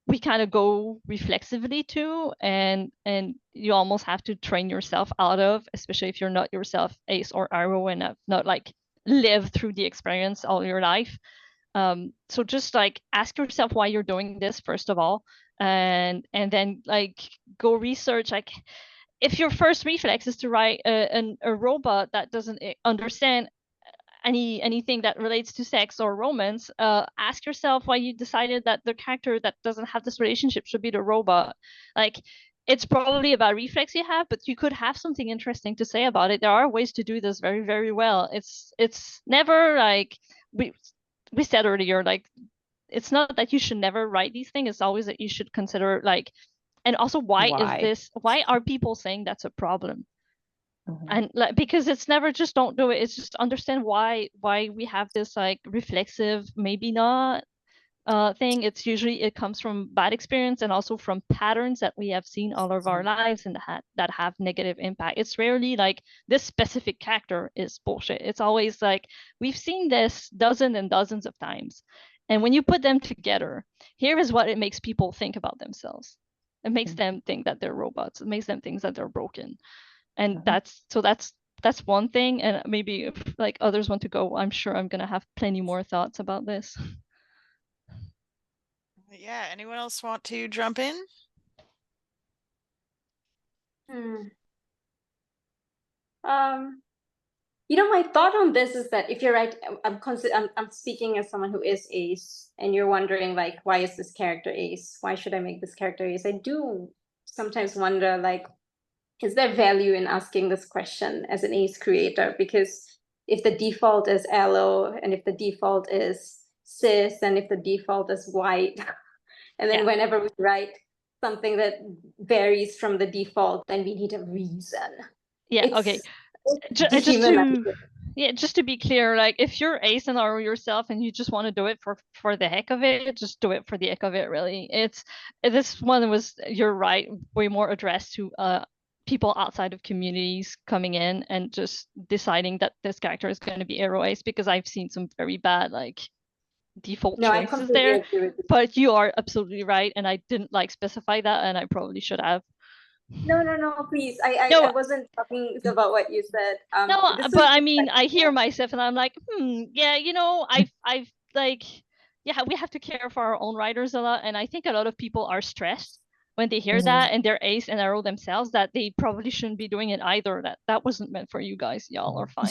we kind of go reflexively to, and you almost have to train yourself out of, especially if you're not yourself ace or arrow and have not like lived through the experience all your life. So just like ask yourself why you're doing this first of all, and then like go research. Like if your first reflex is to write a robot that doesn't understand anything that relates to sex or romance, ask yourself why you decided that the character that doesn't have this relationship should be the robot. Like it's probably about reflex you have, but you could have something interesting to say about it. There are ways to do this very, very well. It's never like we said earlier, like it's not that you should never write these things. It's always that you should consider like, and also why are people saying that's a problem? And like, because it's never just don't do it, it's just understand why we have this like reflexive, maybe not thing. It's usually it comes from bad experience and also from patterns that we have seen all of our lives and that have negative impact. It's rarely like this specific character is bullshit. It's always like we've seen this dozens and dozens of times. And when you put them together, here is what it makes people think about themselves. It makes them think that they're robots. It makes them think that they're broken. And that's one thing. And maybe if like others want to go, I'm sure I'm gonna have plenty more thoughts about this. Yeah, anyone else want to jump in? My thought on this is that if you're right, I'm speaking as someone who is ace, and you're wondering like, why is this character ace? Why should I make this character ace? I do sometimes wonder like, is there value in asking this question as an ace creator? Because if the default is allo, and if the default is cis, and if the default is white, and then whenever we write something that varies from the default, then we need a reason. Okay. Just to be clear, like if you're ace and aro yourself and you just want to do it for the heck of it, just do it for the heck of it. Really, this one was, you're right, way more addressed to people outside of communities coming in and just deciding that this character is going to be aro ace, because I've seen some very bad like default choices there. But you are absolutely right, and I didn't like specify that, and I probably should have. No, please. I wasn't talking about what you said. But I mean, I hear myself and I'm like, yeah, I've like, yeah, we have to care for our own writers a lot. And I think a lot of people are stressed when they hear that and they're ace and aro themselves, that they probably shouldn't be doing it either. That wasn't meant for you guys. Y'all are fine.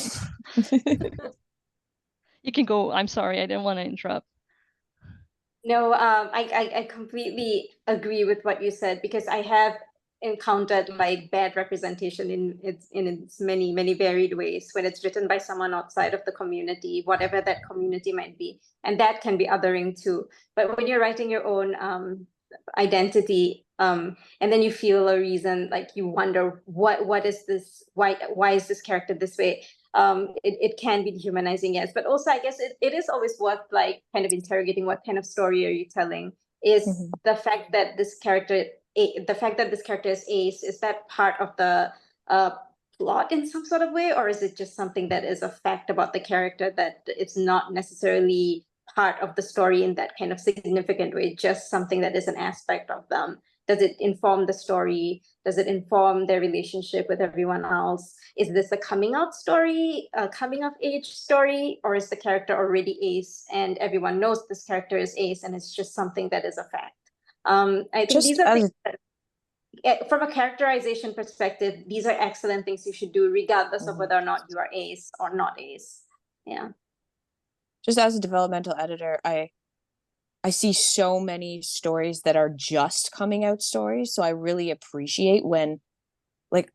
You can go. I'm sorry. I didn't want to interrupt. No, I completely agree with what you said, because I have encountered like bad representation in its many varied ways when it's written by someone outside of the community, whatever that community might be, and that can be othering too. But when you're writing your own identity, and then you feel a reason, like you wonder what is this, why is this character this way, it can be dehumanizing, yes, but also I guess it is always worth like kind of interrogating what kind of story are you telling. Is the fact that this character is ace, is that part of the plot in some sort of way, or is it just something that is a fact about the character that it's not necessarily part of the story in that kind of significant way, just something that is an aspect of them? Does it inform the story? Does it inform their relationship with everyone else? Is this a coming out story, a coming of age story, or is the character already ace and everyone knows this character is ace and it's just something that is a fact? I think these are things that, from a characterization perspective, these are excellent things you should do regardless of whether or not you are ace or not ace. Yeah. Just as a developmental editor, I see so many stories that are just coming out stories. So I really appreciate when, like,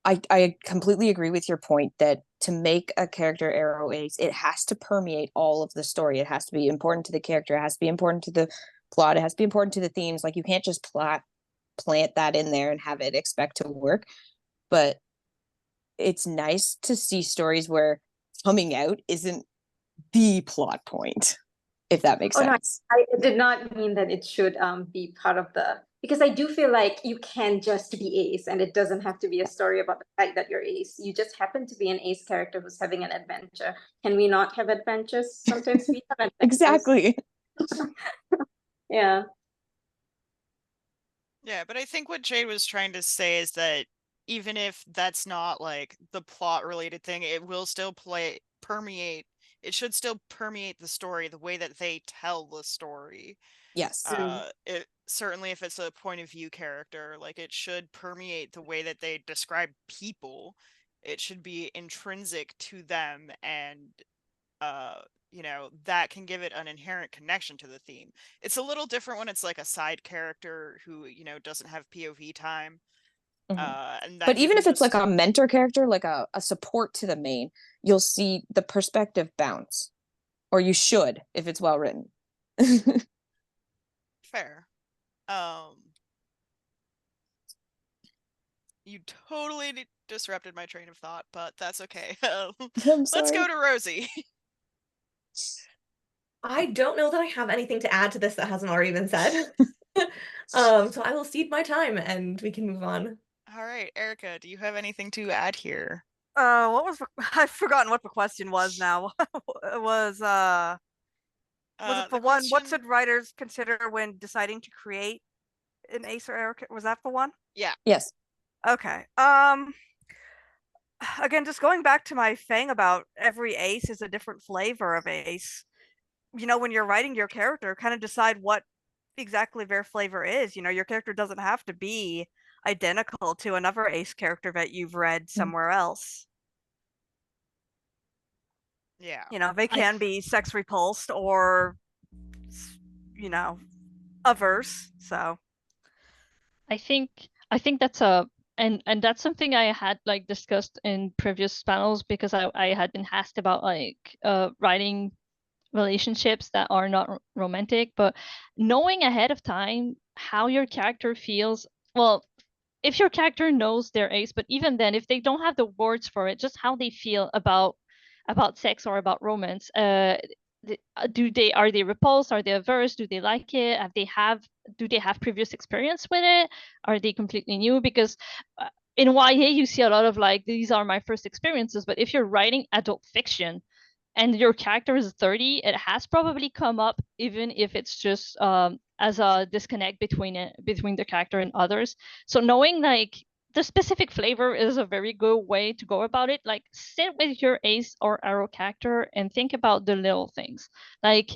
I completely agree with your point that to make a character aro ace, it has to permeate all of the story. It has to be important to the character. It has to be important to the plot. It has to be important to the themes. Like, you can't just plant that in there and have it expect to work. But it's nice to see stories where coming out isn't the plot point, if that makes sense. No, I did not mean that it should be part of the, because I do feel like you can just be ace and it doesn't have to be a story about the fact that you're ace. You just happen to be an ace character who's having an adventure. Can we not have adventures? Sometimes we have adventures. Exactly. Yeah. Yeah, but I think what Jade was trying to say is that even if that's not like the plot related thing, it will still permeate. It should still permeate the story, the way that they tell the story. Yes. It certainly, if it's a point of view character, like it should permeate the way that they describe people. It should be intrinsic to them, and that can give it an inherent connection to the theme. It's a little different when it's like a side character who, doesn't have POV time. And but even if it's like a mentor character, like a support to the main, you'll see the perspective bounce, or you should, if it's well written. Fair. You totally disrupted my train of thought, but that's okay. Let's go to Rosie. I don't know that I have anything to add to this that hasn't already been said. So I will cede my time and we can move on. All right, Erica, do you have anything to add here? What was I've forgotten what the question was now. It was it The the one, what question, should writers consider when deciding to create an ace or arrow? Was that the one? yeah, Yes. Okay. Again, just going back to my thing about every ace is a different flavor of ace. When you're writing your character, kind of decide what exactly their flavor is. Your character doesn't have to be identical to another ace character that you've read somewhere else. yeah. They I can be sex repulsed or, you know, averse. So, I think that's a and that's something I had like discussed in previous panels because I had been asked about like writing relationships that are not romantic, but knowing ahead of time how your character feels, well, if your character knows their ace, but even then, if they don't have the words for it, just how they feel about sex or about romance, are they repulsed? Are they averse? Do they like it? Do they have previous experience with it? Are they completely new? Because in YA, you see a lot of like these are my first experiences, but if you're writing adult fiction, and your character is 30, it has probably come up, even if it's just as a disconnect between the character and others. So knowing like the specific flavor is a very good way to go about it. Like sit with your ace or arrow character and think about the little things. Like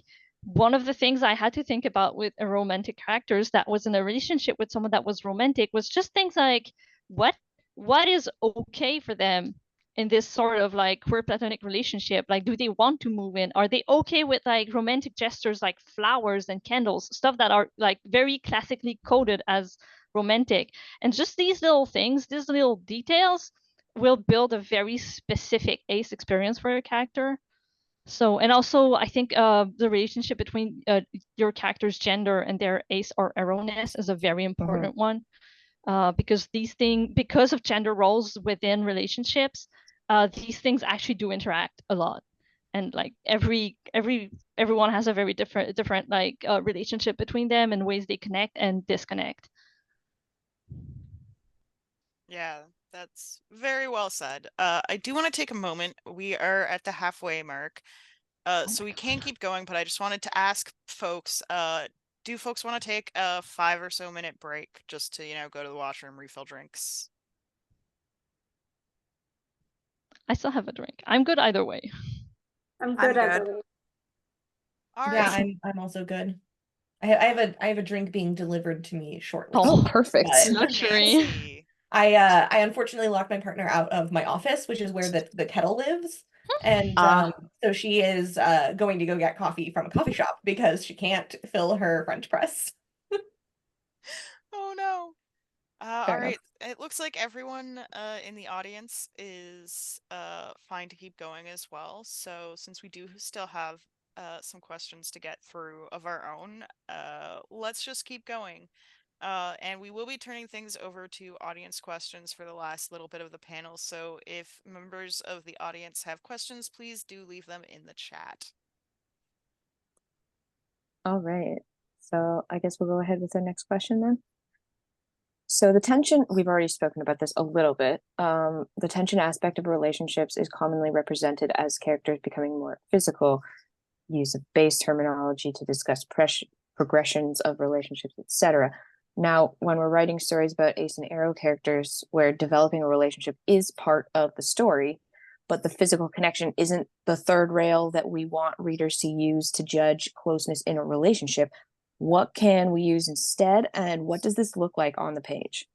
one of the things I had to think about with a romantic characters that was in a relationship with someone that was romantic was just things like what what is okay for them in this sort of like queer platonic relationship. Like do they want to move in? Are they okay with like romantic gestures like flowers and candles, stuff that are like very classically coded as romantic? And just these little things, these little details will build a very specific ace experience for your character. So, and also I think the relationship between your character's gender and their ace or arrowness is a very important one, because of gender roles within relationships, these things actually do interact a lot, and like everyone has a very different like relationship between them and ways they connect and disconnect. Yeah, that's very well said. I do want to take a moment. We are at the halfway mark. So we can keep going, but I just wanted to ask folks, do folks want to take a 5 or so minute break just to, go to the washroom, refill drinks? I still have a drink. I'm good either way. I'm I'm good either good. way. All Yeah, right. I'm also good. I have a drink being delivered to me shortly. Oh, Perfect. But luxury. Fancy. I unfortunately locked my partner out of my office, which is where the kettle lives. And so she is going to go get coffee from a coffee shop because she can't fill her French press. Oh no. Fair All enough. right. It looks like everyone in the audience is fine to keep going as well. So since we do still have some questions to get through of our own, let's just keep going. And we will be turning things over to audience questions for the last little bit of the panel. So if members of the audience have questions, please do leave them in the chat. All right. So I guess we'll go ahead with our next question then. So the tension, we've already spoken about this a little bit. The tension aspect of relationships is commonly represented as characters becoming more physical, use of base terminology to discuss progressions of relationships, etc. Now, when we're writing stories about ace and arrow characters where developing a relationship is part of the story, but the physical connection isn't the third rail that we want readers to use to judge closeness in a relationship, what can we use instead, and what does this look like on the page?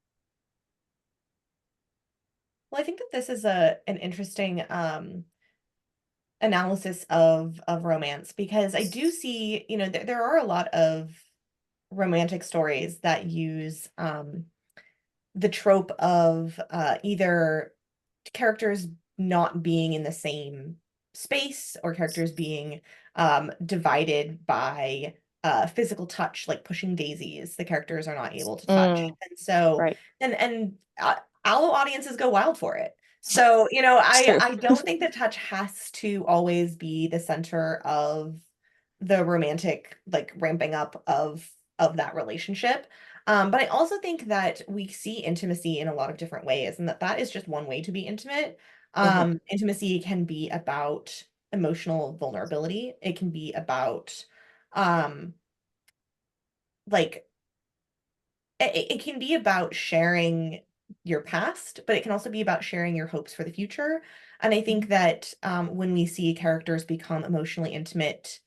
Well, I think that this is an interesting analysis of romance because I do see, there are a lot of romantic stories that use the trope of either characters not being in the same space or characters being divided by physical touch, like pushing daisies. The characters are not able to touch. And so, Right. and allo audiences go wild for it. So, True. I don't think that touch has to always be the center of the romantic like ramping up of that relationship. But I also think that we see intimacy in a lot of different ways, and that that is just one way to be intimate. Intimacy can be about emotional vulnerability. It can be about um like it can be about sharing your past, but it can also be about sharing your hopes for the future. And I think that when we see characters become emotionally intimate,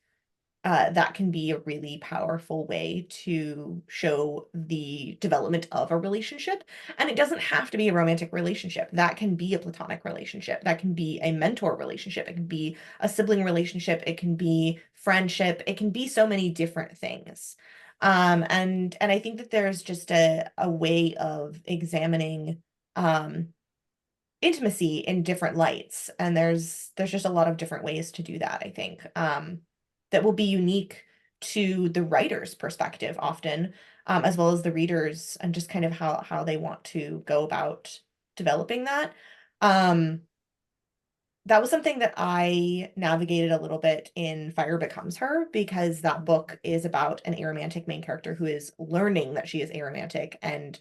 that can be a really powerful way to show the development of a relationship. And it doesn't have to be a romantic relationship. That can be a platonic relationship. That can be a mentor relationship. It can be a sibling relationship. It can be friendship. It can be so many different things. And I think that there's just a way of examining intimacy in different lights, and there's just a lot of different ways to do that, I think, that will be unique to the writer's perspective often, as well as the readers, and just kind of how they want to go about developing that. um that was something that I navigated a little bit in Fire Becomes Her, because that book is about an aromantic main character who is learning that she is aromantic and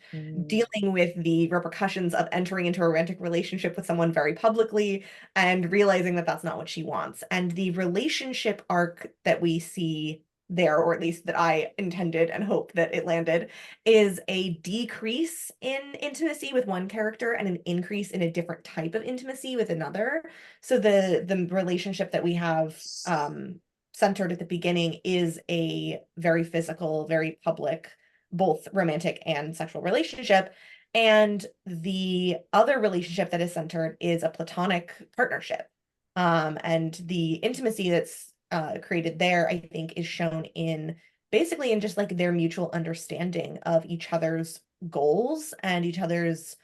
dealing with the repercussions of entering into a romantic relationship with someone very publicly and realizing that that's not what she wants. And the relationship arc that we see there, or at least that I intended and hope that it landed, is a decrease in intimacy with one character and an increase in a different type of intimacy with another. So the relationship that we have centered at the beginning is a very physical, very public, both romantic and sexual relationship. And the other relationship that is centered is a platonic partnership. And the intimacy that's created there, I think, is shown in basically in just like their mutual understanding of each other's goals and each other's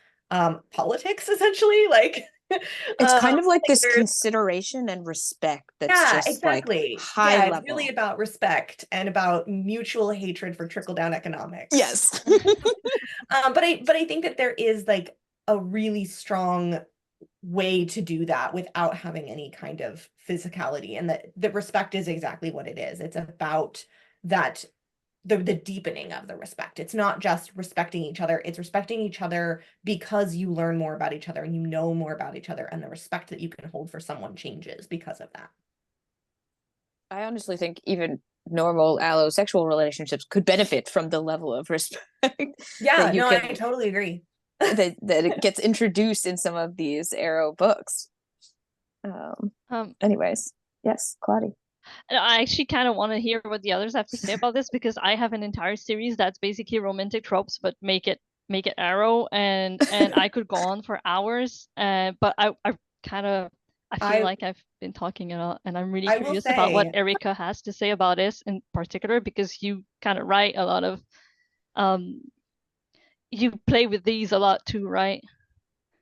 politics, essentially. Like It's kind of like like this there's consideration and respect that's yeah, just like exactly. high Yeah, it's really level. about respect and about mutual hatred for trickle-down economics. Yes. But I think that there is like a really strong way to do that without having any kind of physicality, and that the respect is exactly what it is. It's about that the deepening of the respect. It's not just respecting each other, it's respecting each other because you learn more about each other and you know more about each other, and the respect that you can hold for someone changes because of that. I honestly think even normal allosexual relationships could benefit from the level of respect Yeah, that you no, can I totally agree. that it gets introduced in some of these Arrow books. Anyways, yes, Claudia. I actually kind of want to hear what the others have to say about this, because I have an entire series that's basically romantic tropes, but make it Arrow, and I could go on for hours. But I kind of feel like I've been talking a lot, and I'm really I will curious about what say, Erica has to say about this in particular, because you kind of write a lot of you play with these a lot too, right?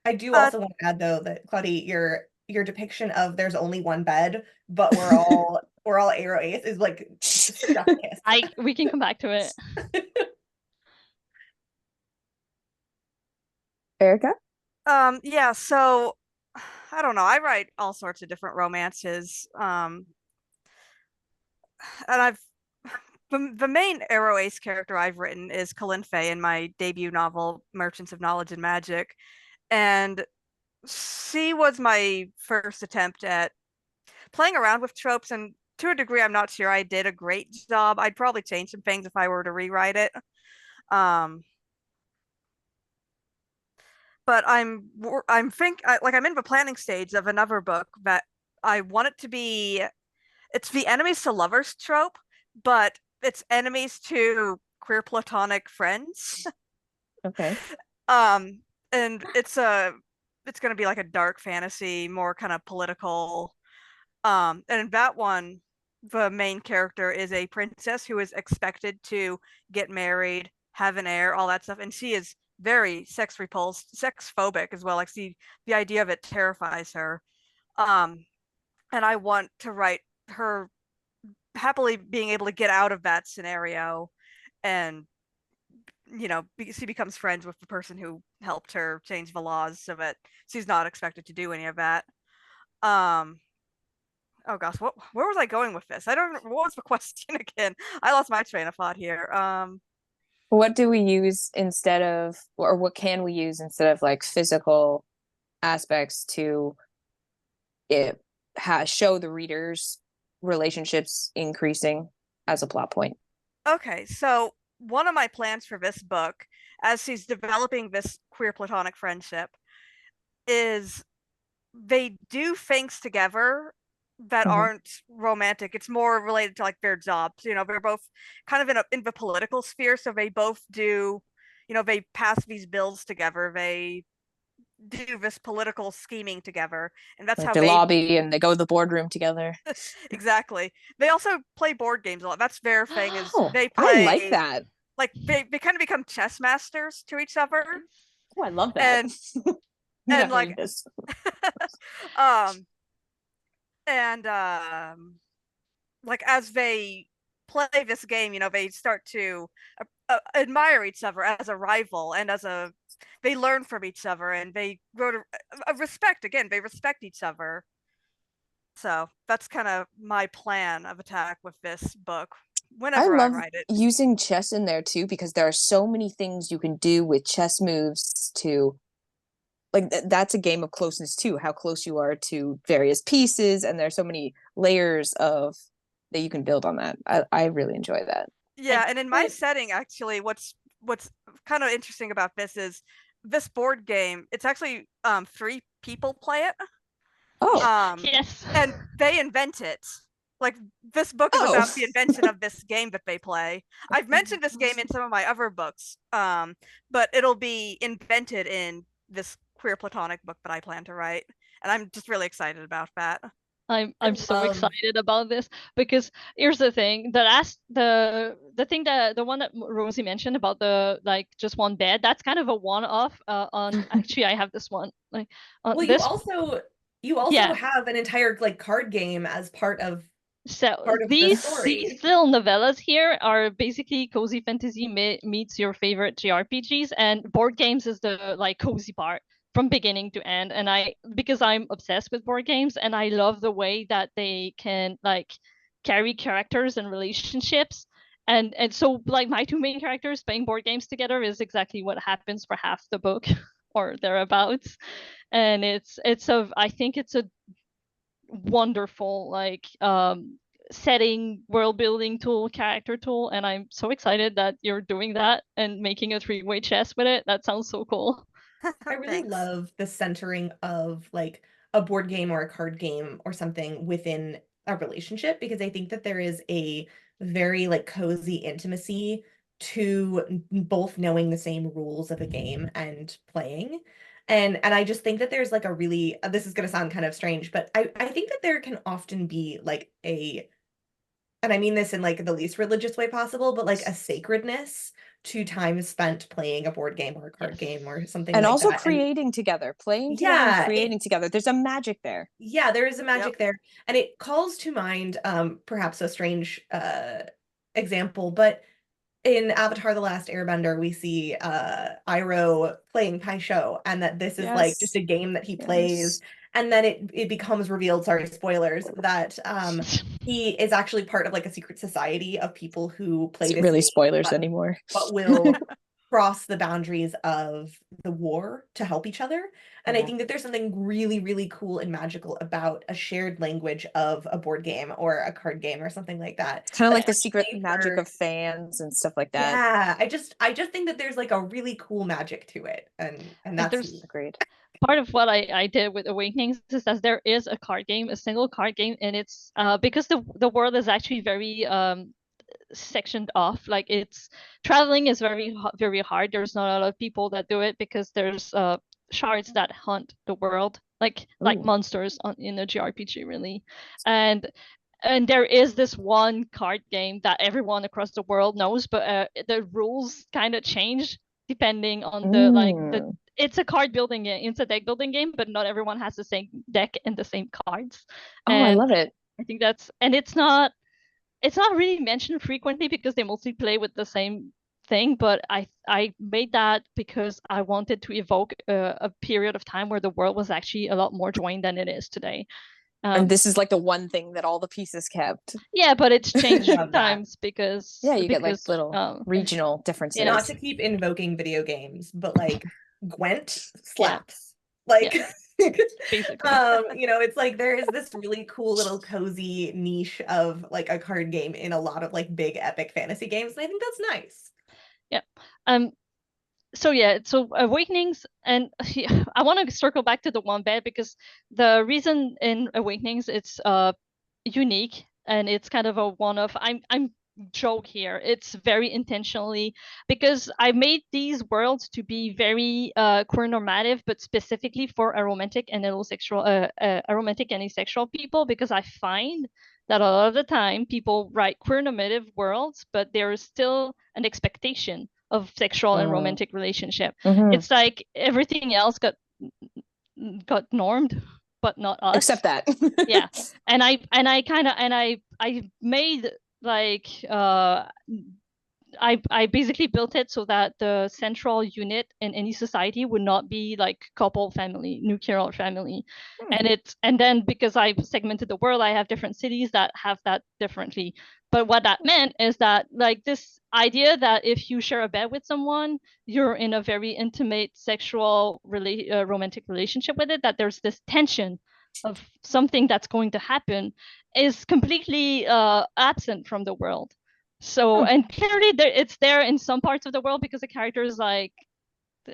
I do also want to add though that Claudia, your depiction of there's only one bed, but we're all Arrow Ace is like chef kiss. We can come back to it. Erica? Yeah, so I don't know. I write all sorts of different romances. And the main Arrow Ace character I've written is Calinthe in my debut novel, Merchants of Knowledge and Magic. And she was my first attempt at playing around with tropes, and to a degree I'm not sure I did a great job. I'd probably change some things if I were to rewrite it. But I'm in the planning stage of another book that I want it to be. It's the enemies to lovers trope, but it's enemies to queer platonic friends. Okay. And it's going to be like a dark fantasy, more kind of political. And in that one, the main character is a princess who is expected to get married, have an heir, all that stuff, and she is very sex repulsed, sex phobic as well. Like the idea of it terrifies her. And I want to write her happily being able to get out of that scenario, and she becomes friends with the person who helped her change the laws so that she's not expected to do any of that. Oh gosh, where was I going with this? I don't. What was the question again? I lost my train of thought here. What do we use instead of, or what can we use instead of like physical aspects to show the readers relationships increasing as a plot point? Okay, so one of my plans for this book, as he's developing this queer platonic friendship, is they do things together that Mhm. aren't romantic. It's more related to like their jobs. They're both kind of in the political sphere, so they both do, they pass these bills together. They do this political scheming together, and that's Like how they they lobby and they go to the boardroom together. exactly. They also play board games a lot. That's their thing is Oh, they I like play that. like they kind of become chess masters to each other. Oh, I love that. And I'm gonna and have to like read this. um and like as they play this game, they start to admire each other as a rival and they learn from each other and they grow to respect. Again, they respect each other. So that's kind of my plan of attack with this book I whenever I love write it. using chess in there too because there are so many things you can do with chess moves to like that's a game of closeness too, how close you are to various pieces, and there's so many layers of that you can build on that. I really enjoy that. Yeah, and in my setting, actually, what's kind of interesting about this is this board game. It's actually 3 people play it. Oh, Yes. And they invent it. Like this book is oh, about the invention of this game that they play. I've mentioned this game in some of my other books, but it'll be invented in this queer platonic book that I plan to write, and I'm just really excited about that. I'm so excited about this because here's the thing the thing that the one that Rosie mentioned about the like just one bed, that's kind of a one-off on actually I have this one like on Well, this you also yeah. have an entire like card game as So part of the these story. little novellas here are basically cozy fantasy meets your favorite JRPGs, and board games is the like cozy part from beginning to end. And because I'm obsessed with board games, and I love the way that they can like carry characters and relationships. And so like my 2 main characters playing board games together is exactly what happens for half the book or thereabouts. And I think it's a wonderful like setting, world building tool, character tool, and I'm so excited that you're doing that and making a 3-way chess with it. That sounds so cool. I really Thanks. love the centering of like a board game or a card game or something within a relationship because I think that there is a very like cozy intimacy to both knowing the same rules of a game and playing. And I just think that there's like a really this is going to sound kind of strange, but I think that there can often be like and I mean this in like the least religious way possible, but like a sacredness to time spent playing a board game or a card Yes. game or something and like also that. And creating together, playing together and yeah, creating together. There's a magic there. yeah, there is a Yep. magic there. And it calls to mind perhaps a strange example, but in Avatar: The Last Airbender, we see Iroh playing Taisho, and that this is like just Yes. a game that he plays, Yes. and then it becomes revealed, sorry, spoilers, that he is actually part of like a secret society of people who Is play it this really game, spoilers anymore? but will cross the boundaries of the war to help each other. And I Mhm. think that there's something really, really cool and magical about a shared language of a board game or a card game or something like that. It's kind of That like the can be secret played magic for of fans and stuff like that. yeah, I just think that there's like a really cool magic to it, and Like that's there's neat. Agreed. part of what I did with Awakenings is that there is a card game, a single card game, and it's because the world is actually very sectioned off. Like it's traveling is very hard. There's not a lot of people that do it because there's shards that hunt the world like Ooh. monsters in a JRPG really. And there is this one card game that everyone across the world knows, but the rules kind of change depending on the Mm. it's a card building game, it's a deck building game, but not everyone has the same deck and the same cards. Oh, I And love it. I think that's and it's not really mentioned frequently because they mostly play with the same thing, but I made that because I wanted to evoke a period of time where the world was actually a lot more joined than it is today. And this is like the one thing that all the pieces kept. Yeah, but it's changed Love that. sometimes because you get like little regional differences. Yeah. Not to keep invoking video games, but like Gwent slaps. Yeah. Like basically. you know, it's like there is this really cool little cozy niche of like a card game in a lot of like big epic fantasy games, and I think that's nice. Yeah. So Awakenings, and I want to circle back to the wombat because the reason in Awakenings it's unique and it's kind of a one-off. I'm joke here. It's very intentionally because I made these worlds to be very queer normative, but specifically for aromantic and aromantic and asexual people, because I find that a lot of the time people write queer normative worlds, but there is still an expectation of sexual and romantic relationship. It's like everything else got normed, but not us. Except that. Yeah. And I made like I basically built it so that the central unit in any society would not be like couple family, nuclear family. And then because I segmented the world, I have different cities that have that differently. But what that meant is that like this idea that if you share a bed with someone, you're in a very intimate sexual romantic relationship with it, that there's this tension of something that's going to happen is completely absent from the world. So, and clearly it's there in some parts of the world because the characters like,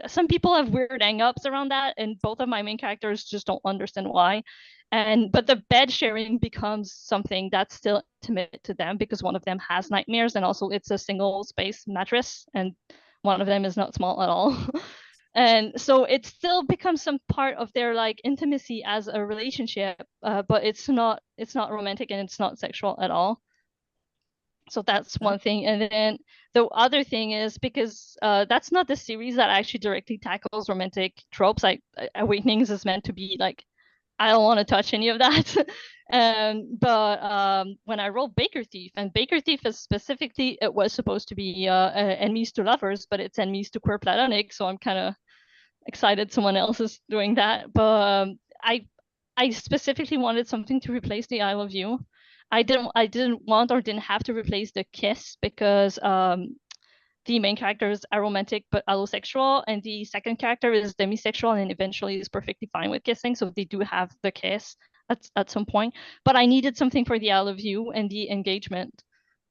some people have weird hang-ups around that, and both of my main characters just don't understand why. But the bed sharing becomes something that's still intimate to them because one of them has nightmares, and also it's a single space mattress, and one of them is not small at all. And so it still becomes some part of their like intimacy as a relationship, but it's not romantic and it's not sexual at all. So that's one thing. And then the other thing is because that's not the series that actually directly tackles romantic tropes. Like Awakenings is meant to be like, I don't want to touch any of that. But when I wrote Baker Thief, and Baker Thief is specifically, it was supposed to be enemies to lovers, but it's enemies to queer platonic. So I'm kind of excited someone else is doing that. But I specifically wanted something to replace the I love you. I didn't want or didn't have to replace the kiss because the main character is aromantic but allosexual, and the second character is demisexual and eventually is perfectly fine with kissing. So they do have the kiss at some point. But I needed something for the I love you and the engagement.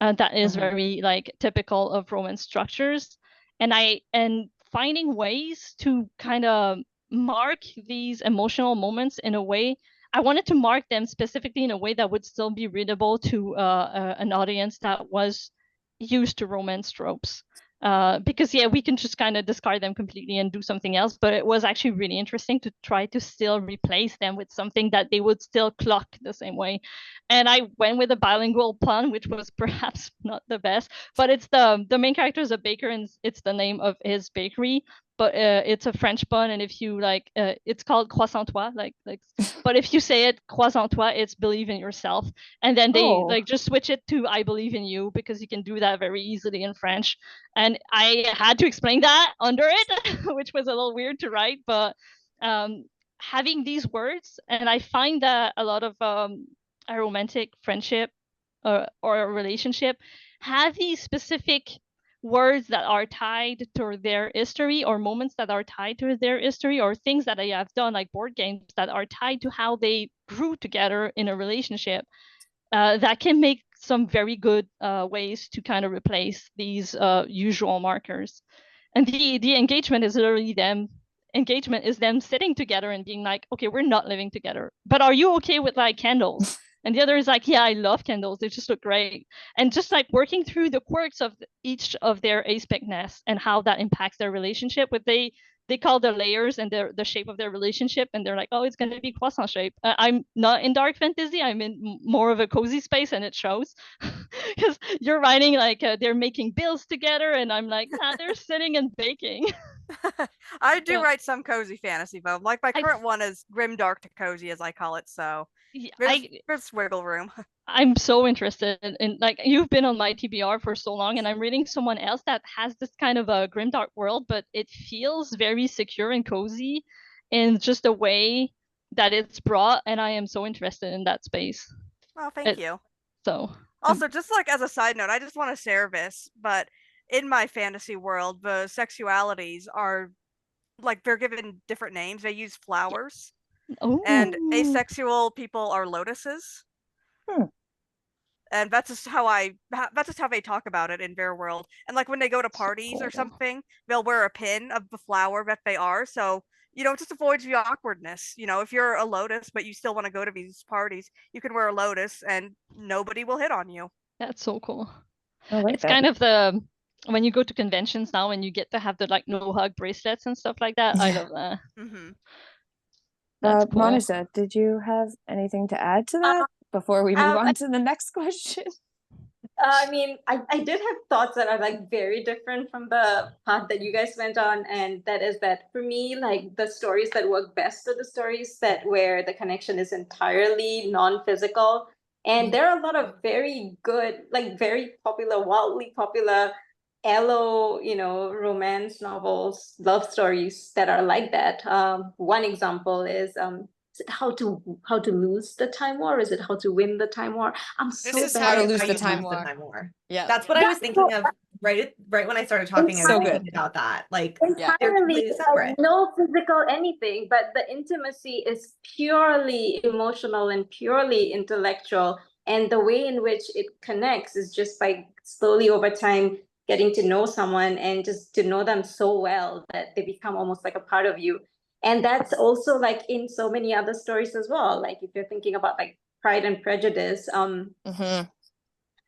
That is very like typical of romance structures. And finding ways to kind of mark these emotional moments in a way, I wanted to mark them specifically in a way that would still be readable to an audience that was used to romance tropes. Because yeah, we can just kind of discard them completely and do something else, but it was actually really interesting to try to still replace them with something that they would still clock the same way. And I went with a bilingual pun, which was perhaps not the best, but it's the main character is a baker and it's the name of his bakery, but it's a French pun, and if you like, it's called croissant-toi, like, but if you say it croissant-toi, it's believe in yourself, and then they like just switch it to I believe in you because you can do that very easily in French, and I had to explain that under it, which was a little weird to write, but having these words, and I find that a lot of a romantic friendship or a relationship have these specific words that are tied to their history, or moments that are tied to their history, or things that they have done, like board games that are tied to how they grew together in a relationship, that can make some very good ways to kind of replace these usual markers. And the engagement is literally them. Engagement is them sitting together and being like, okay, we're not living together, but are you okay with like candles? And the other is like, yeah, I love candles. They just look great. And just like working through the quirks of each of their aspectness and how that impacts their relationship. But they call the layers and the shape of their relationship. And they're like, oh, it's going to be croissant shape. I'm not in dark fantasy. I'm in more of a cozy space, and it shows. Because you're writing like they're making bills together. And I'm like, nah, they're sitting and baking. I do write some cozy fantasy, but like my current one is grim dark to cozy, as I call it. So there's wiggle room. I'm so interested in like, you've been on my TBR for so long, and I'm reading someone else that has this kind of a grimdark world, but it feels very secure and cozy in just a way that it's brought, and I am so interested in that space. Oh, thank you. So Also, just like as a side note, I just want to share this, but in my fantasy world, the sexualities are like they're given different names. They use flowers, and oh, asexual people are lotuses. Hmm. And that's just how they talk about it in their world. And like when they go to parties or cool. something, they'll wear a pin of the flower that they are. So it just avoids the awkwardness. If you're a lotus but you still want to go to these parties, you can wear a lotus and nobody will hit on you. That's so cool. I like It's that. kind of the when you go to conventions now and you get to have the like no hug bracelets and stuff like that. I Yeah. love that. Mm-hmm. That's cool. Monica, did you have anything to add to that before we move on to the next question? I mean, I did have thoughts that are like very different from the path that you guys went on. And that is that for me, like the stories that work best are the stories that where the connection is entirely non-physical. And there are a lot of very good, like very popular, wildly popular allo, romance novels, love stories that are like that. One example is it how to lose the time war? Is it how to win the time war? I'm This so is bad how at you How lose you the time lose war. the time war. Yeah. That's what I was thinking of right when I started talking. I was So thinking good. about that. Like Yeah. they're entirely completely separate. no physical anything, but the intimacy is purely emotional and purely intellectual. And the way in which it connects is just by slowly over time getting to know someone and just to know them so well that they become almost like a part of you. And that's also like in so many other stories as well. Like if you're thinking about like Pride and Prejudice, Mm-hmm.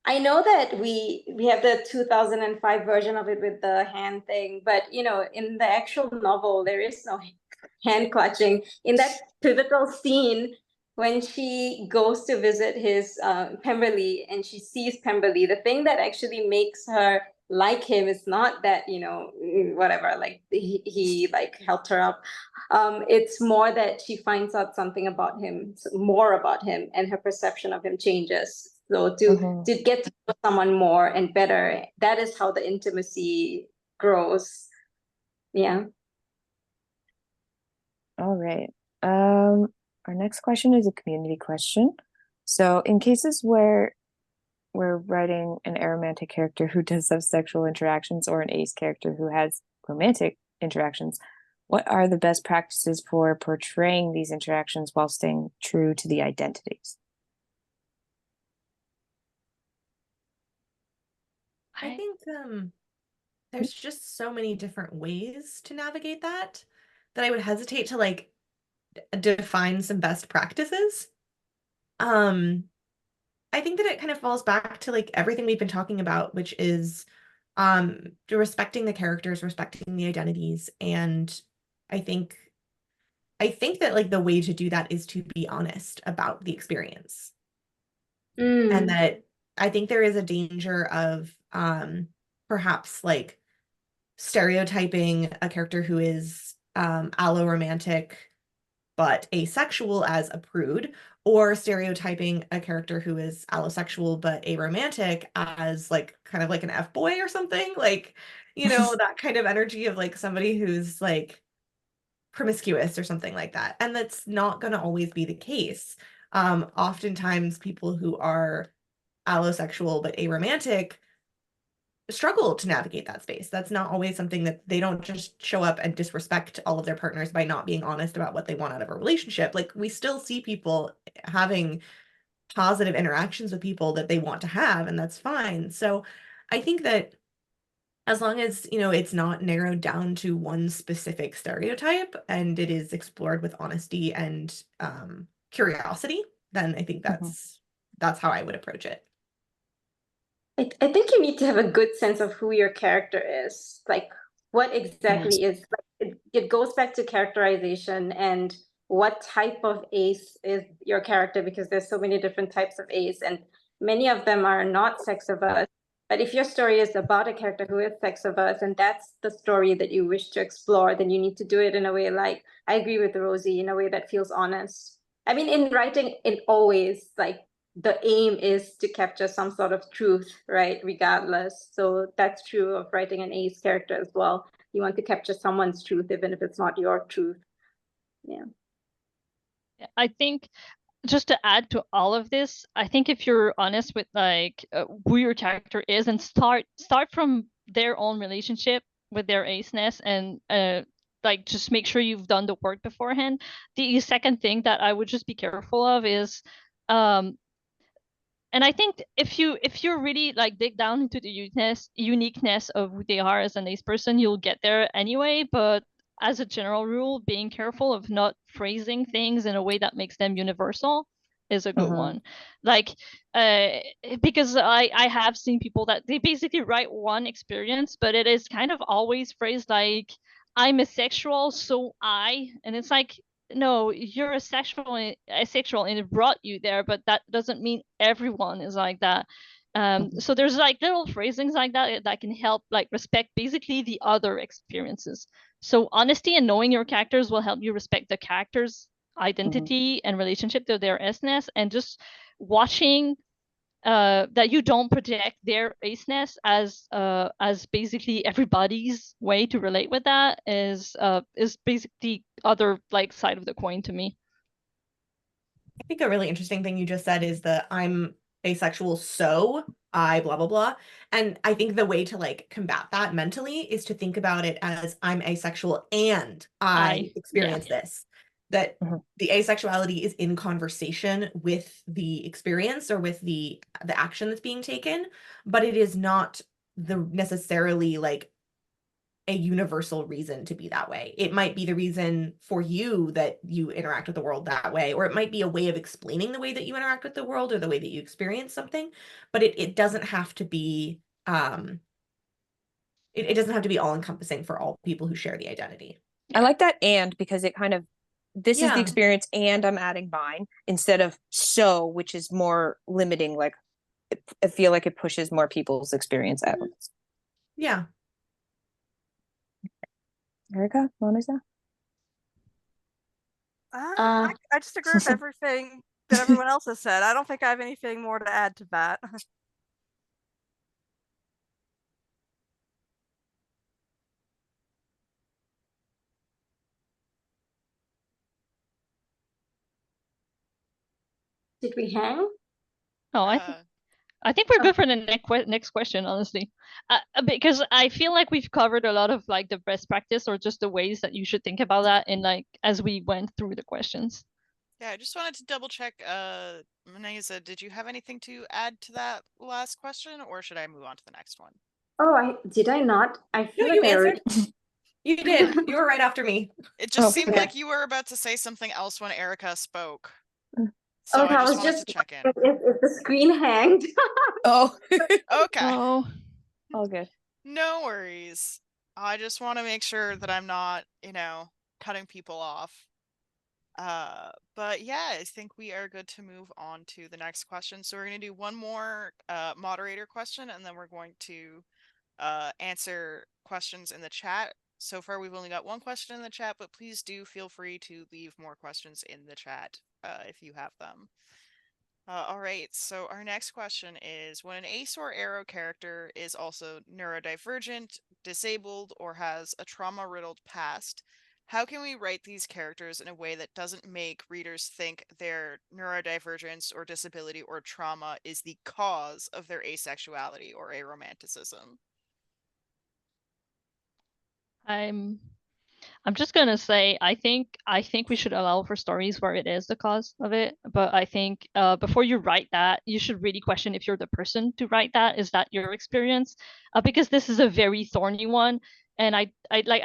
I know that we have the 2005 version of it with the hand thing, but in the actual novel, there is no hand clutching. In that pivotal scene when she goes to visit his Pemberley and she sees Pemberley, the thing that actually makes her like him is not that whatever, like he like helped her up. It's more that she finds out something about him, more about him, and her perception of him changes. So to get to know someone more and better, that is how the intimacy grows. Yeah. All right. Our next question is a community question. So in cases where we're writing an aromantic character who does have sexual interactions or an ace character who has romantic interactions, what are the best practices for portraying these interactions while staying true to the identities? I think there's just so many different ways to navigate that I would hesitate to like define some best practices. I think that it kind of falls back to like everything we've been talking about, which is respecting the characters, respecting the identities, and I think that like the way to do that is to be honest about the experience. And that I think there is a danger of perhaps like stereotyping a character who is alloromantic but asexual as a prude, or stereotyping a character who is allosexual but aromantic as like kind of like an F-boy or something, like that kind of energy of like somebody who's like promiscuous or something like that. And that's not going to always be the case. Oftentimes people who are allosexual but aromantic struggle to navigate that space. That's not always something that they don't just show up and disrespect all of their partners by not being honest about what they want out of a relationship. Like we still see people having positive interactions with people that they want to have, and that's fine. So I think that as long as, it's not narrowed down to one specific stereotype and it is explored with honesty and curiosity, then I think that's how I would approach it. I think you need to have a good sense of who your character is. Like what exactly is like it goes back to characterization and what type of ace is your character, because there's so many different types of ace and many of them are not sex averse. But if your story is about a character who is sex averse and that's the story that you wish to explore, then you need to do it in a way, like I agree with Rosie, in a way that feels honest. I mean, in writing, it always like the aim is to capture some sort of truth, right? Regardless. So that's true of writing an ace character as well. You want to capture someone's truth, even if it's not your truth. Yeah. I think just to add to all of this, I think if you're honest with like who your character is and start from their own relationship with their aceness and like just make sure you've done the work beforehand. The second thing that I would just be careful of is and I think if you really like dig down into the uniqueness of who they are as an ace person, you'll get there anyway. But as a general rule, being careful of not phrasing things in a way that makes them universal is a good one. Like because I have seen people that they basically write one experience, but it is kind of always phrased like I'm asexual, so and it's like no, you're asexual and it brought you there, but that doesn't mean everyone is like that. So there's like little phrasings like that that can help like respect basically the other experiences. So honesty and knowing your characters will help you respect the characters' identity and relationship to their S-ness, and just watching that you don't project their aceness as basically everybody's way to relate with that is basically other like side of the coin to me. I think a really interesting thing you just said is the I'm asexual, so I blah blah blah. And I think the way to like combat that mentally is to think about it as I'm asexual and I experience this. That the asexuality is in conversation with the experience or with the action that's being taken, but it is not the necessarily like a universal reason to be that way. It might be the reason for you that you interact with the world that way, or it might be a way of explaining the way that you interact with the world or the way that you experience something, but it doesn't have to be it doesn't have to be all encompassing for all people who share the identity. I like that and because it kind of this is the Yeah. experience and I'm adding mine instead of so, which is more limiting. Like I feel like it pushes more people's experience out. Yeah. Erica, Monica? I just agree with everything that everyone else has said. I don't think I have anything more to add to that. Did we hang? Oh, I think we're good for the next question, honestly, because I feel like we've covered a lot of like the best practice or just the ways that you should think about that in like as we went through the questions. Yeah, I just wanted to double check. Maneza, did you have anything to add to that last question, or should I move on to the next one? Oh, did I not? I feel No, like you I answered. You did. You were right after me. It just seemed like you were about to say something else when Erica spoke. So I just wanted to check in. If the screen hanged. Oh. Okay. Oh. All good. No worries. I just want to make sure that I'm not, cutting people off. But yeah, I think we are good to move on to the next question. So we're going to do one more moderator question, and then we're going to answer questions in the chat. So far, we've only got one question in the chat, but please do feel free to leave more questions in the chat if you have them. All right, so our next question is, when an ace or arrow character is also neurodivergent, disabled, or has a trauma-riddled past, how can we write these characters in a way that doesn't make readers think their neurodivergence or disability or trauma is the cause of their asexuality or aromanticism? I'm just gonna say I think we should allow for stories where it is the cause of it, but I think before you write that, you should really question if you're the person to write that. Is that your experience? Because this is a very thorny one, and I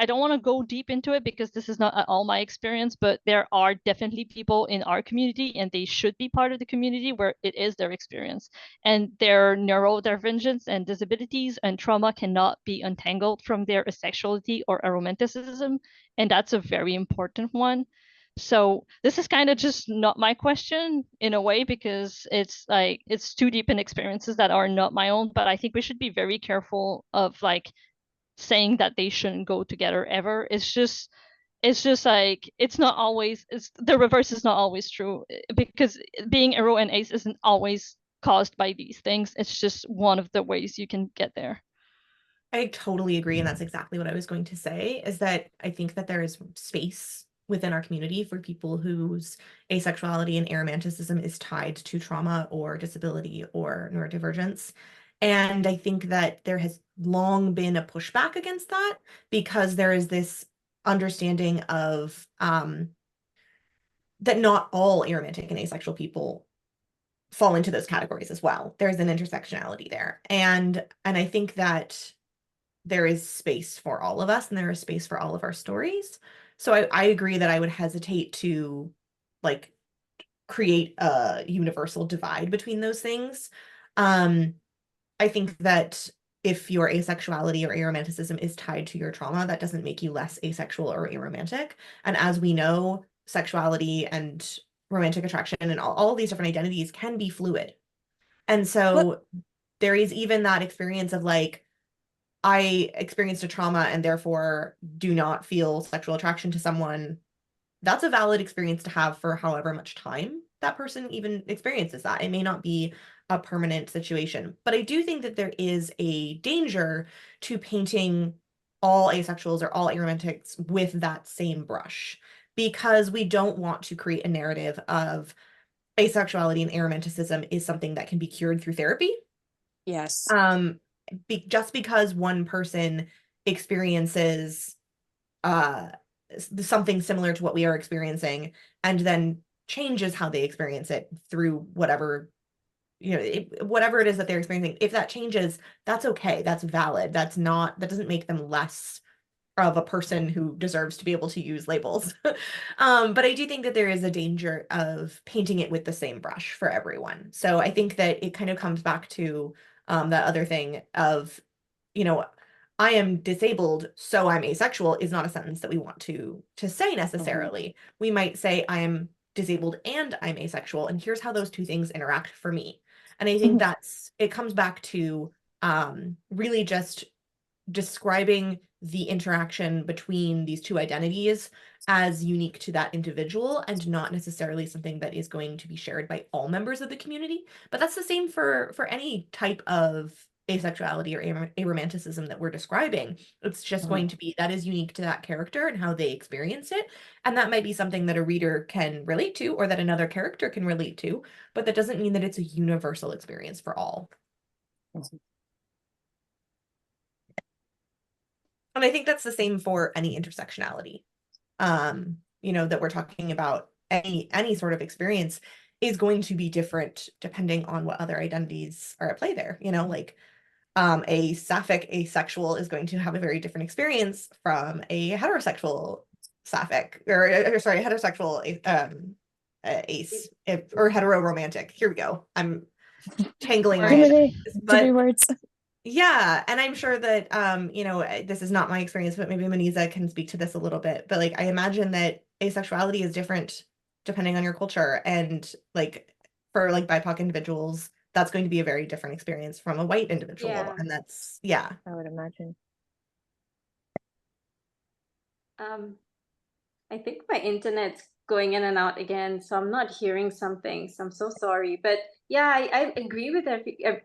don't want to go deep into it because this is not at all my experience, but there are definitely people in our community, and they should be part of the community where it is their experience, and their neurodivergence and disabilities and trauma cannot be untangled from their asexuality or aromanticism, and that's a very important one. So this is kind of just not my question in a way, because it's like it's too deep in experiences that are not my own, but I think we should be very careful of like saying that they shouldn't go together ever. It's just like it's not always, it's the reverse is not always true, because being arrow and ace isn't always caused by these things. It's just one of the ways you can get there. I totally agree, and that's exactly what I was going to say, is that I think that there is space within our community for people whose asexuality and aromanticism is tied to trauma or disability or neurodivergence. And I think that there has long been a pushback against that because there is this understanding of that not all aromantic and asexual people fall into those categories as well. There's an intersectionality there. And I think that there is space for all of us and there is space for all of our stories. So I agree that I would hesitate to like create a universal divide between those things. I think that if your asexuality or aromanticism is tied to your trauma, that doesn't make you less asexual or aromantic. And as we know, sexuality and romantic attraction and all these different identities can be fluid. And so there is even that experience of like, I experienced a trauma and therefore do not feel sexual attraction to someone. That's a valid experience to have for however much time that person even experiences that. It may not be a permanent situation, but I do think that there is a danger to painting all asexuals or all aromantics with that same brush because we don't want to create a narrative of asexuality and aromanticism is something that can be cured through therapy. Yes. Just because one person experiences something similar to what we are experiencing and then changes how they experience it through whatever whatever it is that they're experiencing, if that changes, that's okay, that's valid, that doesn't make them less of a person who deserves to be able to use labels. But I do think that there is a danger of painting it with the same brush for everyone. So I think that it kind of comes back to that other thing of, I am disabled, so I'm asexual is not a sentence that we want to say necessarily. We might say I am disabled and I'm asexual, and here's how those two things interact for me. And I think it comes back to really just describing the interaction between these two identities as unique to that individual and not necessarily something that is going to be shared by all members of the community. But that's the same for any type of asexuality or aromanticism that we're describing. It's just going to be that is unique to that character and how they experience it. And that might be something that a reader can relate to or that another character can relate to, but that doesn't mean that it's a universal experience for all. And I think that's the same for any intersectionality. That we're talking about, any sort of experience is going to be different depending on what other identities are at play there. A sapphic asexual is going to have a very different experience from a heterosexual sapphic, or sorry, heterosexual ace, or heteroromantic. Here we go. I'm tangling Too many words. Yeah, and I'm sure that this is not my experience, but maybe Maniza can speak to this a little bit. But like I imagine that asexuality is different depending on your culture, and like for like BIPOC individuals, that's going to be a very different experience from a white individual, and that's I would imagine. I think my internet's going in and out again, so I'm not hearing some things. I'm so sorry. But yeah, I agree with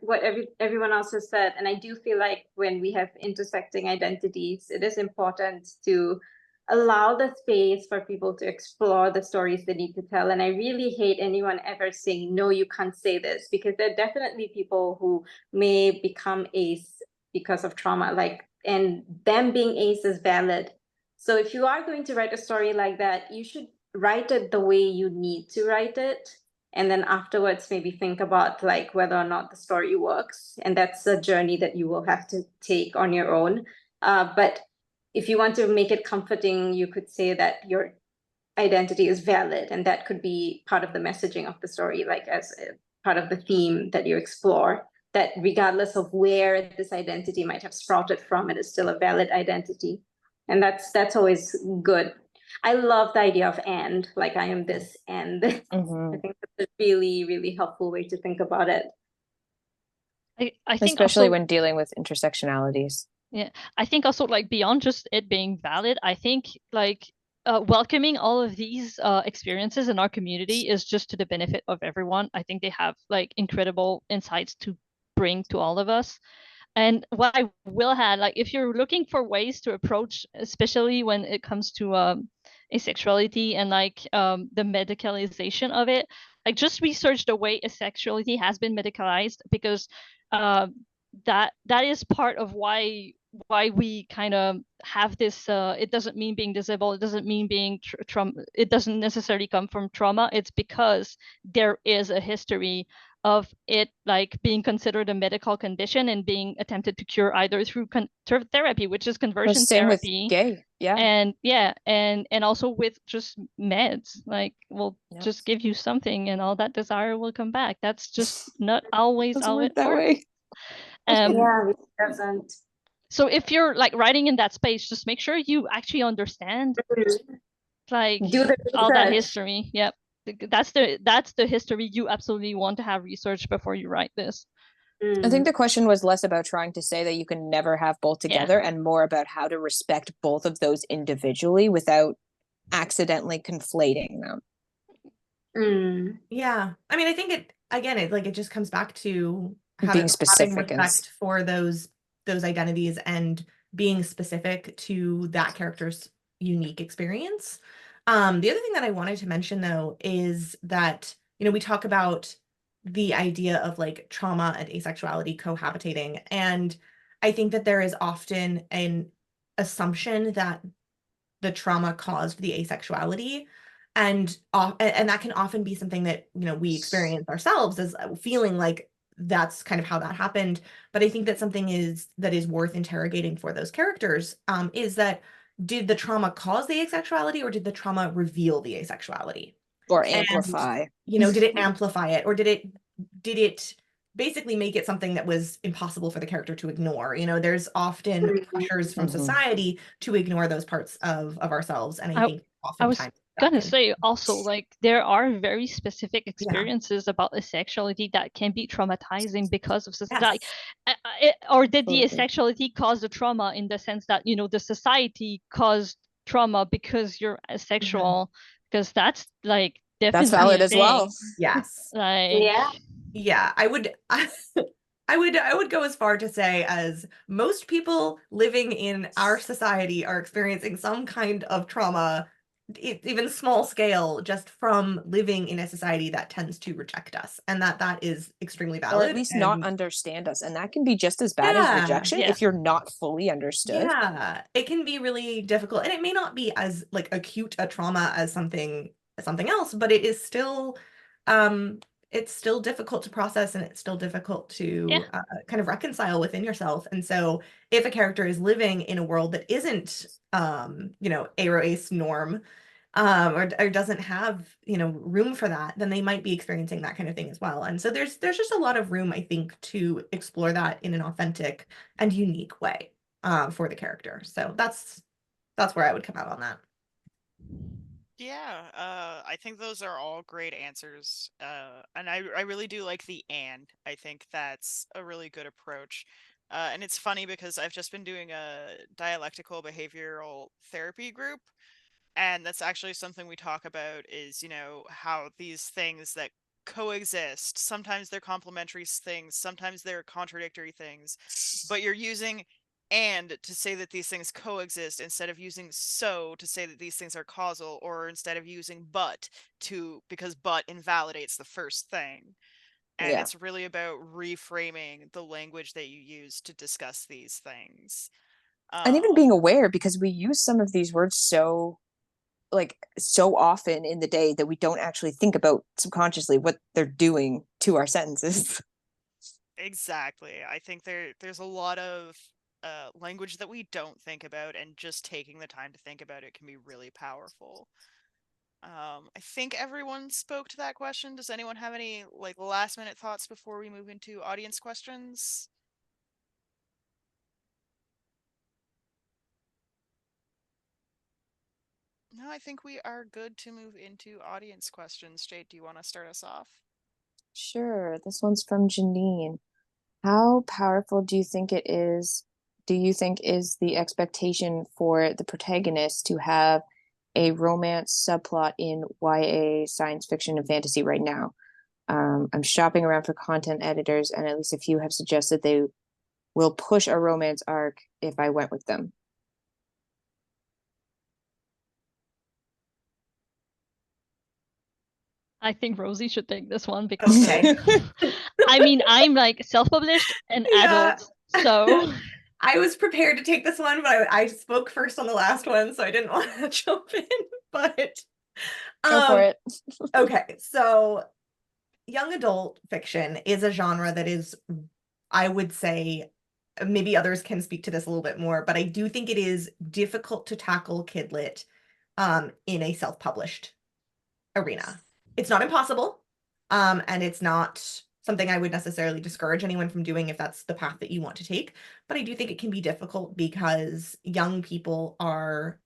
what everyone else has said. And I do feel like when we have intersecting identities, it is important to allow the space for people to explore the stories they need to tell. And I really hate anyone ever saying, no, you can't say this, because there are definitely people who may become ace because of trauma, and them being ace is valid. So if you are going to write a story like that, you should write it the way you need to write it. And then afterwards, maybe think about like whether or not the story works. And that's a journey that you will have to take on your own. But if you want to make it comforting, you could say that your identity is valid. And that could be part of the messaging of the story, like as a part of the theme that you explore, that regardless of where this identity might have sprouted from, it is still a valid identity. And that's always good. I love the idea of and, like I am this and. I think that's a really, really helpful way to think about it. I think especially also, when dealing with intersectionalities. Yeah, I think also like beyond just it being valid, I think like welcoming all of these experiences in our community is just to the benefit of everyone. I think they have like incredible insights to bring to all of us. And what I will add, like if you're looking for ways to approach, especially when it comes to asexuality and like the medicalization of it. Like just research the way asexuality has been medicalized, because that is part of why we kind of have this it doesn't mean being disabled, it doesn't mean being trauma, it doesn't necessarily come from trauma. It's because there is a history of it like being considered a medical condition and being attempted to cure either through therapy, which is conversion Same with therapy, gay. Yeah. and and also with just meds, like we'll just give you something and all that desire will come back. That's just not always Doesn't how work it that works. way. Yeah, it doesn't. So if you're like writing in that space, just make sure you actually understand like Do the all that research. history. Yep. That's the history you absolutely want to have researched before you write this. I think the question was less about trying to say that you can never have both together and more about how to respect both of those individually without accidentally conflating them. Yeah. I mean, I think it just comes back to Being having specific respect for those identities and being specific to that character's unique experience. The other thing that I wanted to mention though is that, we talk about the idea of like trauma and asexuality cohabitating. And I think that there is often an assumption that the trauma caused the asexuality. And that can often be something that, we experience ourselves as feeling like that's kind of how that happened. But I think that something that is worth interrogating for those characters is that, did the trauma cause the asexuality, or did the trauma reveal the asexuality? Or amplify. And, did it amplify it, or did it basically make it something that was impossible for the character to ignore? There's often pressures from society to ignore those parts of ourselves. And I think oftentimes gonna say also, like, there are very specific experiences about asexuality that can be traumatizing because of society. Or did the asexuality cause the trauma in the sense that, the society caused trauma because you're asexual? Because that's like definitely that's valid as well. Yes. Like yeah, I would I would go as far to say as most people living in our society are experiencing some kind of trauma, even small scale, just from living in a society that tends to reject us, and that is extremely valid. Or at least not understand us. And that can be just as bad as rejection if you're not fully understood. Yeah, it can be really difficult. And it may not be as like acute a trauma as something else, but it is still it's still difficult to process, and it's still difficult to kind of reconcile within yourself. And so if a character is living in a world that isn't aro-ace norm, or doesn't have room for that, then they might be experiencing that kind of thing as well. And so there's just a lot of room, I think, to explore that in an authentic and unique way for the character. So that's where I would come out on that. Yeah, I think those are all great answers. And I really do like the and. I think that's a really good approach. And it's funny because I've just been doing a dialectical behavioral therapy group, and that's actually something we talk about is, how these things that coexist, sometimes they're complementary things, sometimes they're contradictory things, but you're using and to say that these things coexist instead of using so to say that these things are causal, or instead of using but because but invalidates the first thing. And it's really about reframing the language that you use to discuss these things. And even being aware, because we use some of these words so often in the day that we don't actually think about subconsciously what they're doing to our sentences. Exactly. I think there's a lot of language that we don't think about, and just taking the time to think about it can be really powerful. I think everyone spoke to that question. Does anyone have any last minute thoughts before we move into audience questions? No, I think we are good to move into audience questions. Jade, do you want to start us off? Sure. This one's from Janine. How powerful do you think is the expectation for the protagonist to have a romance subplot in YA science fiction and fantasy right now? I'm shopping around for content editors, and at least a few have suggested they will push a romance arc if I went with them. I think Rosie should take this one because Okay. I mean, I'm like self-published and Yeah. adult, so I was prepared to take this one, but I spoke first on the last one, so I didn't want to jump in. But Go for it. okay, so young adult fiction is a genre that is, I would say, maybe others can speak to this a little bit more, but I do think it is difficult to tackle kidlit in a self-published arena. It's not impossible, and it's not something I would necessarily discourage anyone from doing if that's the path that you want to take. But I do think it can be difficult because young people are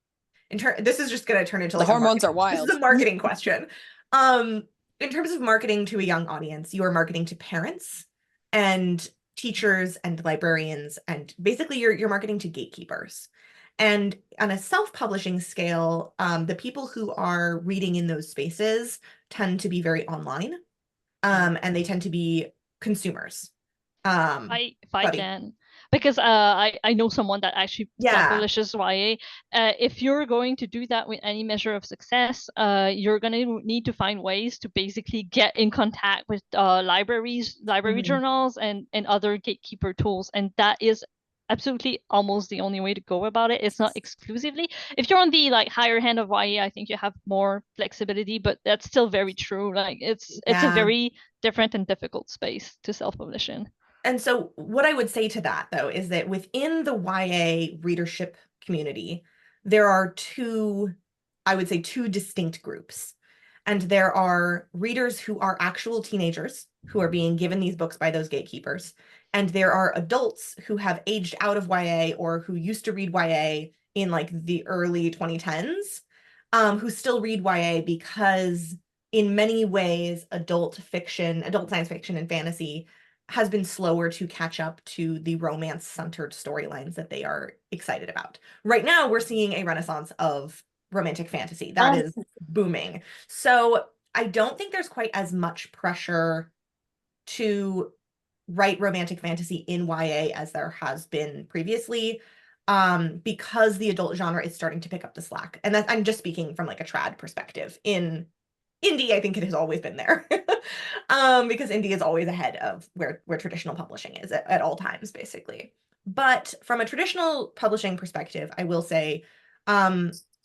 this is just going to turn into like The hormones are this wild. is a marketing question. In terms of marketing to a young audience, you are marketing to parents and teachers and librarians, and basically you're marketing to gatekeepers. And on a self-publishing scale, the people who are reading in those spaces tend to be very online, and they tend to be consumers. if I Buddy. can, because I know someone that actually Yeah. self-publishes YA. If you're going to do that with any measure of success, you're going to need to find ways to basically get in contact with libraries, library Mhm. journals, and other gatekeeper tools, and that is absolutely almost the only way to go about it. It's not exclusively. If you're on the like higher hand of YA, I think you have more flexibility, but that's still very true. Like it's a Yeah. very different and difficult space to self-publish in. And so what I would say to that, though, is that within the YA readership community, there are I would say two distinct groups. And there are readers who are actual teenagers who are being given these books by those gatekeepers. And there are adults who have aged out of YA or who used to read YA in like the early 2010s, who still read YA because in many ways, adult science fiction and fantasy has been slower to catch up to the romance-centered storylines that they are excited about. Right now, we're seeing a renaissance of romantic fantasy. That is booming. So I don't think there's quite as much pressure to write romantic fantasy in YA as there has been previously, because the adult genre is starting to pick up the slack. And I'm just speaking from like a trad perspective. In indie, I think it has always been there. Because indie is always ahead of where traditional publishing is at all times, basically. But from a traditional publishing perspective, I will say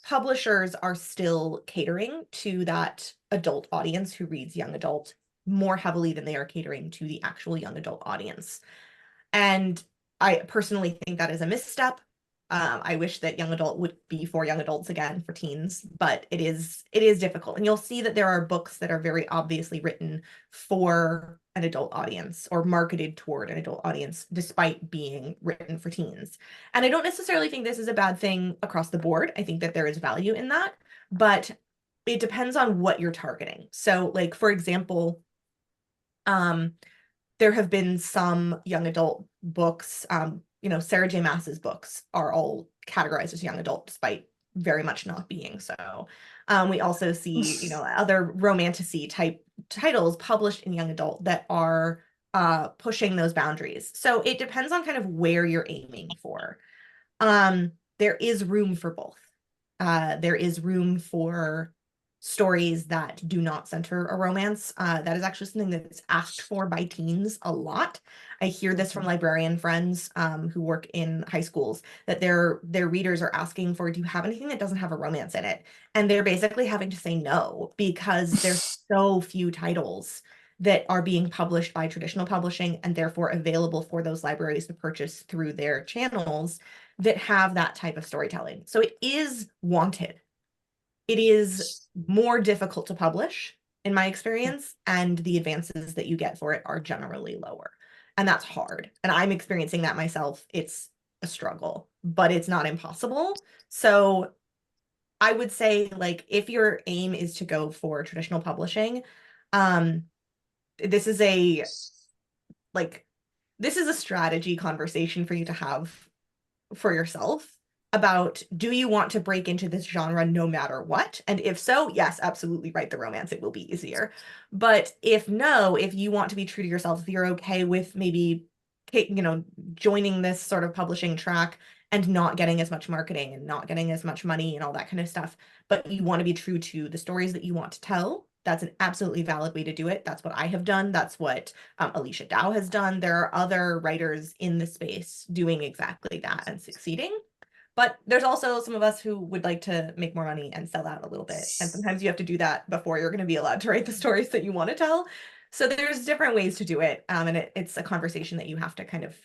publishers are still catering to that adult audience who reads young adult more heavily than they are catering to the actual young adult audience. And I personally think that is a misstep. I wish that young adult would be for young adults again, for teens, but it is difficult. And you'll see that there are books that are very obviously written for an adult audience or marketed toward an adult audience, despite being written for teens. And I don't necessarily think this is a bad thing across the board. I think that there is value in that, but it depends on what you're targeting. So like, for example, there have been some young adult books, Sarah J. Maas's books are all categorized as young adult, despite very much not being so. We also see, other romantasy type titles published in young adult that are pushing those boundaries. So it depends on kind of where you're aiming for. There is room for both. There is room for stories that do not center a romance. That is actually something that's asked for by teens a lot. I hear this from librarian friends who work in high schools, that their readers are asking for, do you have anything that doesn't have a romance in it? And they're basically having to say no because there's so few titles that are being published by traditional publishing and therefore available for those libraries to purchase through their channels that have that type of storytelling. So it is wanted. It is more difficult to publish, in my experience, and the advances that you get for it are generally lower. And that's hard. And I'm experiencing that myself. It's a struggle, but it's not impossible. So I would say, like, if your aim is to go for traditional publishing, this is a strategy conversation for you to have for yourself about, do you want to break into this genre no matter what? And if so, yes, absolutely write the romance. It will be easier. But if no, if you want to be true to yourself, if you're okay with maybe, joining this sort of publishing track and not getting as much marketing and not getting as much money and all that kind of stuff, but you want to be true to the stories that you want to tell, that's an absolutely valid way to do it. That's what I have done. That's what Alicia Dow has done. There are other writers in the space doing exactly that and succeeding. But there's also some of us who would like to make more money and sell out a little bit. And sometimes you have to do that before you're going to be allowed to write the stories that you want to tell. So there's different ways to do it. And it's a conversation that you have to kind of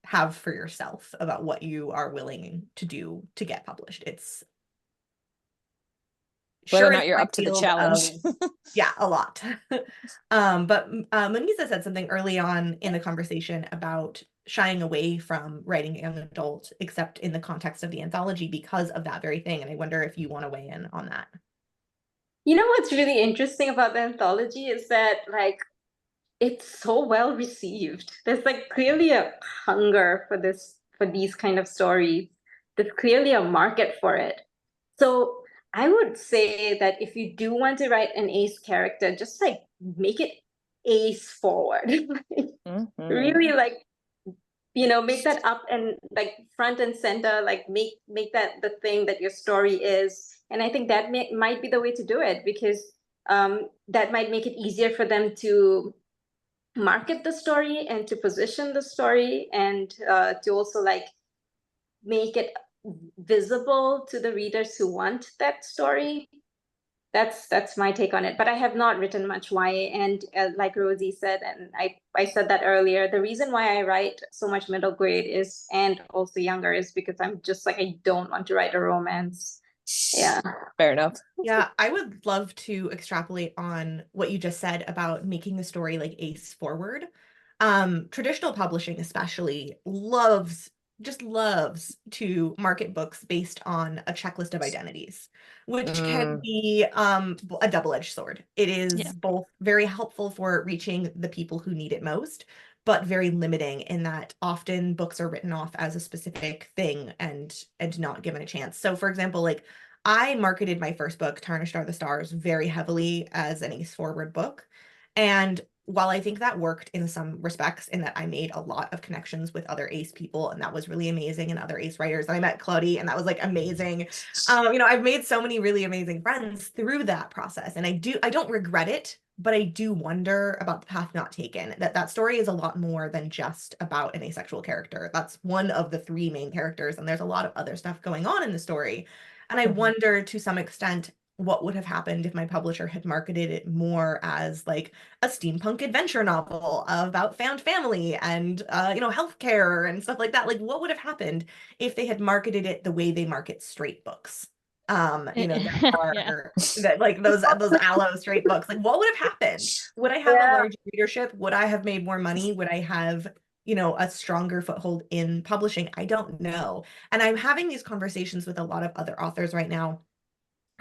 have for yourself about what you are willing to do to get published. It's whether or sure not you're up to the challenge. Yeah, a lot. But Munisa said something early on in the conversation about shying away from writing young adult, except in the context of the anthology because of that very thing. And I wonder if you want to weigh in on that. You know what's really interesting about the anthology is that like it's so well received. There's like clearly a hunger for these kind of stories. There's clearly a market for it. So I would say that if you do want to write an ace character, just like make it ace forward. Really like, you know, make that up and like front and center, like make that the thing that your story is. And I think that might be the way to do it, because that might make it easier for them to market the story and to position the story, and to also like make it visible to the readers who want that story. That's my take on it. But I have not written much YA, and like Rosie said, and I said that earlier, the reason why I write so much middle grade is, and also younger, is because I'm just like, I don't want to write a romance. Yeah. Fair enough. Yeah, I would love to extrapolate on what you just said about making the story like ace forward. Traditional publishing especially just loves to market books based on a checklist of identities, which can be a double-edged sword. It is both very helpful for reaching the people who need it most, but very limiting in that often books are written off as a specific thing and not given a chance. So for example, like I marketed my first book, Tarnished Are the Stars, very heavily as an ace forward book. And while I think that worked in some respects, in that I made a lot of connections with other ace people, and that was really amazing, and other ace writers, and I met Claudie, and that was like amazing. You know, I've made so many really amazing friends through that process, and I don't regret it, but I do wonder about the path not taken. That story is a lot more than just about an asexual character. That's one of the three main characters, and there's a lot of other stuff going on in the story. And I wonder to some extent what would have happened if my publisher had marketed it more as like a steampunk adventure novel about found family and you know, healthcare and stuff like that. Like what would have happened if they had marketed it the way they market straight books? You know, that are that like those aloe straight books. Like what would have happened? Would I have a larger readership? Would I have made more money? Would I have, you know, a stronger foothold in publishing? I don't know. And I'm having these conversations with a lot of other authors right now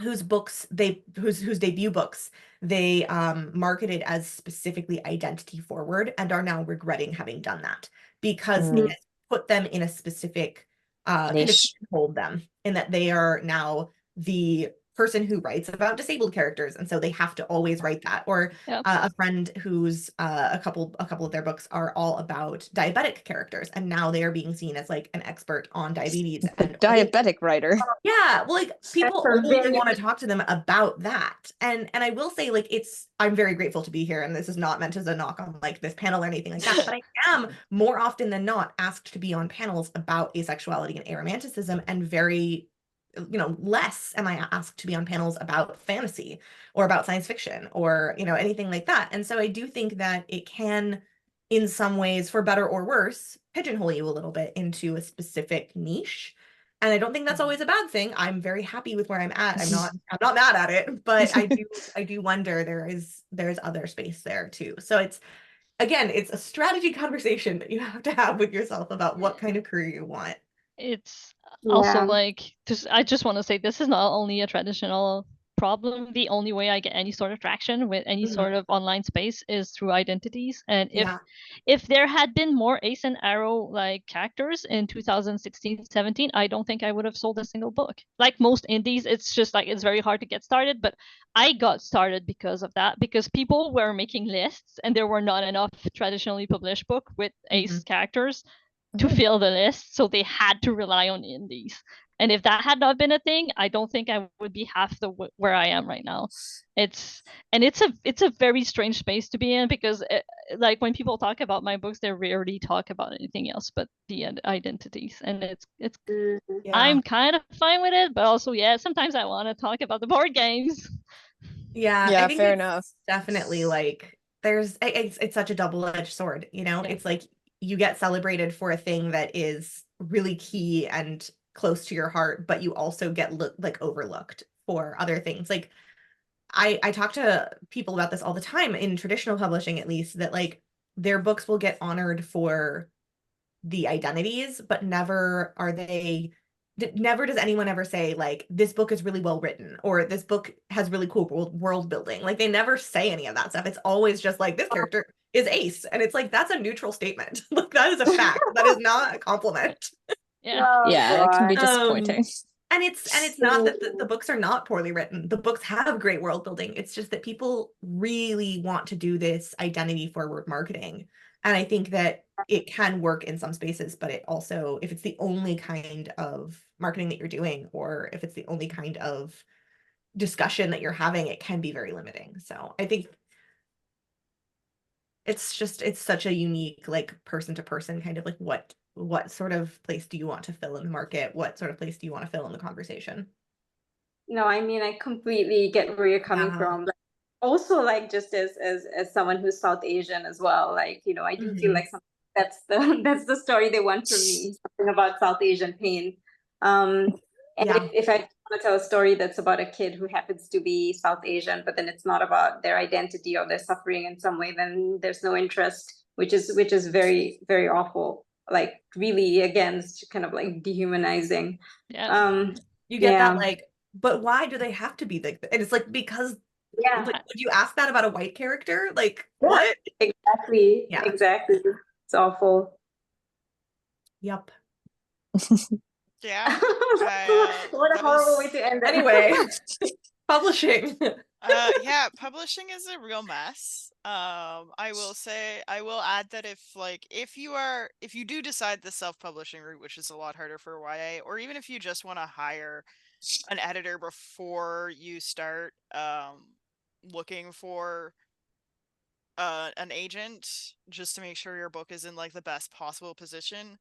whose debut books they marketed as specifically identity forward and are now regretting having done that, because it has put them in a specific kind of hold them in that they are now the person who writes about disabled characters, and so they have to always write that. Or a friend who's a couple of their books are all about diabetic characters, and now they are being seen as like an expert on diabetes. And diabetic writer. Yeah, well, like people only want to talk to them about that. And I will say, like, I'm very grateful to be here, and this is not meant as a knock on like this panel or anything like that, but I am more often than not asked to be on panels about asexuality and aromanticism, and very, you know, less am I asked to be on panels about fantasy or about science fiction or, you know, anything like that. And so I do think that it can, in some ways, for better or worse, pigeonhole you a little bit into a specific niche. And I don't think that's always a bad thing. I'm very happy with where I'm at. I'm not mad at it, but I do wonder there's other space there too. So it's a strategy conversation that you have to have with yourself about what kind of career you want. It's also like, I just want to say, this is not only a traditional problem. The only way I get any sort of traction with any sort of online space is through identities. And if there had been more Ace and Arrow like characters in 2016-17, I don't think I would have sold a single book. Like most indies, it's just like, it's very hard to get started, but I got started because of that, because people were making lists and there were not enough traditionally published book with Ace characters to fill the list, so they had to rely on indies. And if that had not been a thing, I don't think I would be half the where I am right now. It's a very strange space to be in, because like when people talk about my books, they rarely talk about anything else but the identities, and it's I'm kind of fine with it, but also sometimes I want to talk about the board games. Yeah, Yeah, I think fair it's enough. definitely like it's such a double-edged sword, you know? Yeah. It's like you get celebrated for a thing that is really key and close to your heart, but you also get like overlooked for other things. Like I talk to people about this all the time in traditional publishing, at least, that like their books will get honored for the identities, but never does anyone ever say like this book is really well written or this book has really cool world building. Like they never say any of that stuff. It's always just like this character is ace, and it's like that's a neutral statement. Like that is a fact. That is not a compliment. Yeah. Oh, Yeah, it can be God. disappointing. And it's not that the books are not poorly written. The books have great world building. It's just that people really want to do this identity forward marketing. And I think that it can work in some spaces, but it also, if it's the only kind of marketing that you're doing, or if it's the only kind of discussion that you're having, it can be very limiting. So I think it's such a unique, like person to person kind of like what sort of place do you want to fill in the market? What sort of place do you want to fill in the conversation? No, I mean, I completely get where you're coming Yeah. from. Like, also, like just as someone who's South Asian as well, like, you know, I do feel like that's the that's the story they want from me, something about South Asian pain. And Yeah. if I want to tell a story that's about a kid who happens to be South Asian, but then it's not about their identity or their suffering in some way, then there's no interest, which is very, very awful. Like really, again, it's kind of like dehumanizing. Yeah. You get that Yeah. like, but why do they have to be like, and it's like, because Yeah. like, would you ask that about a white character? Like, Yeah. what? Exactly. Yeah. Exactly. It's awful. Yep. Yeah. What a That horrible way is to end it. Anyway, publishing. yeah, publishing is a real mess. I will add that if you do decide the self-publishing route, which is a lot harder for YA, or even if you just want to hire an editor before you start looking for an agent, just to make sure your book is in like the best possible position,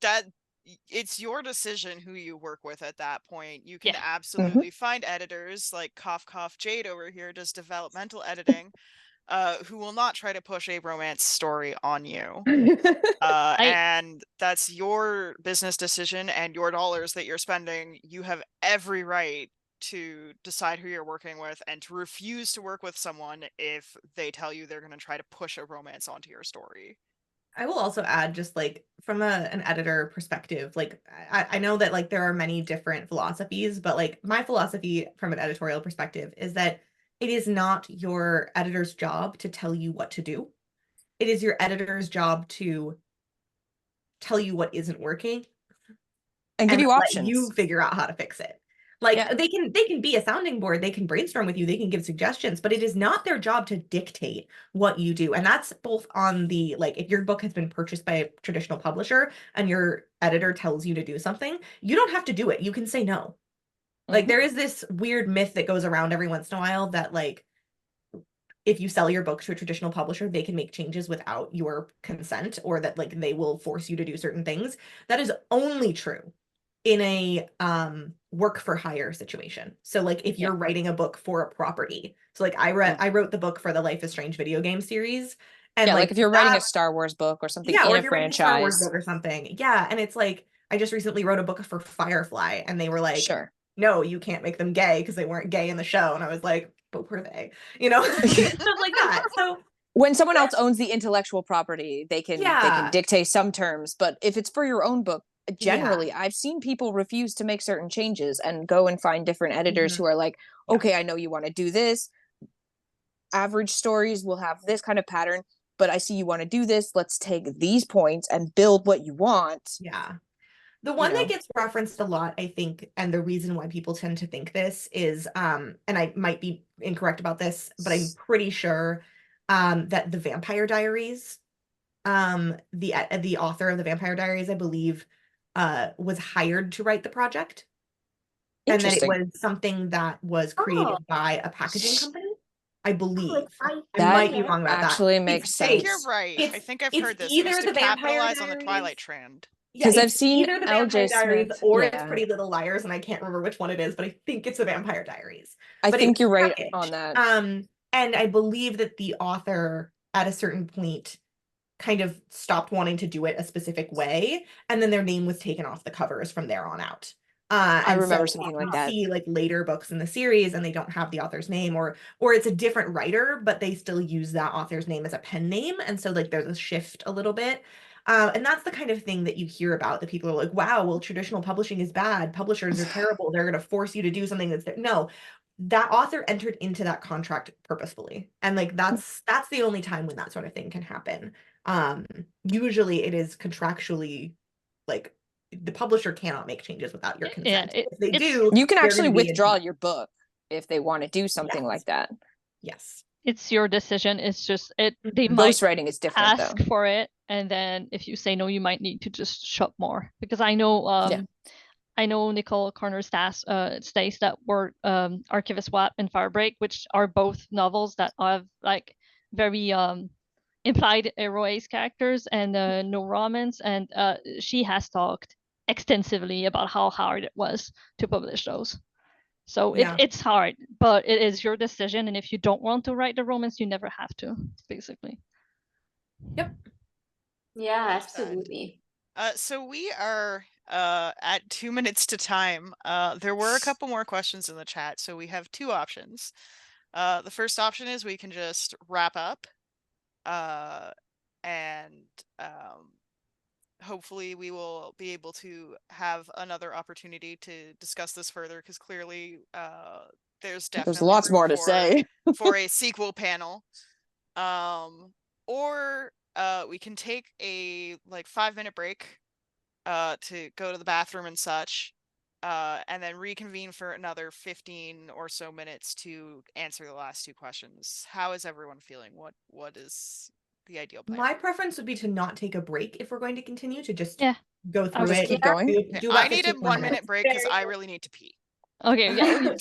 that it's your decision who you work with at that point. You can Yeah. absolutely find editors like Cough Jade over here does developmental editing, who will not try to push a romance story on you. And that's your business decision and your dollars that you're spending. You have every right to decide who you're working with and to refuse to work with someone if they tell you they're going to try to push a romance onto your story. I will also add, just like from an editor perspective, like I know that like there are many different philosophies, but like my philosophy from an editorial perspective is that it is not your editor's job to tell you what to do. It is your editor's job to tell you what isn't working and give you let options. you figure out how to fix it. Like Yeah. they can be a sounding board, they can brainstorm with you, they can give suggestions, but it is not their job to dictate what you do. And that's both on the, like, if your book has been purchased by a traditional publisher and your editor tells you to do something, you don't have to do it. You can say no. Like there is this weird myth that goes around every once in a while that like if you sell your book to a traditional publisher, they can make changes without your consent, or that like they will force you to do certain things. That is only true in a work for hire situation. So like if you're writing a book for a property. So like I wrote the book for the Life is Strange video game series. And yeah, like if you're that, writing a Star Wars book or something yeah, in or a if you're writing a Star Wars franchise. book or something. Yeah. And it's like I just recently wrote a book for Firefly and they were like, Sure. no, you can't make them gay because they weren't gay in the show. And I was like, but were they? You know, stuff like that. So when someone else owns the intellectual property, they can dictate some terms, but if it's for your own book, generally I've seen people refuse to make certain changes and go and find different editors who are like, okay, I know you want to do this. Average stories will have this kind of pattern, but I see you want to do this. Let's take these points and build what you want. Yeah. The one that gets referenced a lot, I think, and the reason why people tend to think this is, and I might be incorrect about this, but I'm pretty sure that the Vampire Diaries, the author of the Vampire Diaries, I believe, was hired to write the project, and that it was something that was created by a packaging company, I believe. I might be wrong about that. Actually makes I think sense. you're right. I think I've heard this. It Either was to the Vampire capitalize on the Diaries. Twilight trend. Yeah, Because I've it's seen either the Vampire LJ Diaries Smith, or it's yeah. Pretty Little Liars, and I can't remember which one it is, but I think it's the Vampire Diaries. I But think it's you're right packaged. on that. And I believe that the author at a certain point kind of stopped wanting to do it a specific way, and then their name was taken off the covers from there on out. I And remember so something you like that. see like later books in the series and they don't have the author's name, or it's a different writer, but they still use that author's name as a pen name, and so like there's a shift a little bit. And that's the kind of thing that you hear about, that people are like, wow, well, traditional publishing is bad, publishers are terrible, they're going to force you to do something that's no, that author entered into that contract purposefully, and like that's the only time when that sort of thing can happen. Usually it is contractually, like the publisher cannot make changes without your consent. If they do, you can they're actually gonna be withdraw your book if they want to do something Yes. like that. Yes. It's your decision. It's just they might Ghostwriting is different ask though. for it, and then if you say no, you might need to just shop more. Because I know I know Nicole Corner states that were Archivist Swap and Firebreak, which are both novels that have like very implied ace characters and no romance, and she has talked extensively about how hard it was to publish those. So it's hard, but it is your decision, and if you don't want to write the romance, you never have to, basically. Yep. Yeah, absolutely. So we are at 2 minutes to time. There were a couple more questions in the chat, so we have two options. The first option is we can just wrap up, and hopefully we will be able to have another opportunity to discuss this further, because clearly there's definitely lots room more to say for a sequel panel. Or we can take a like 5-minute break to go to the bathroom and such, and then reconvene for another 15 or so minutes to answer the last two questions. How is everyone feeling? What is the ideal plan? My preference would be to not take a break if we're going to continue, to just go through just it. keep going. I need a 1-minute break because I really need to pee. Okay, yeah.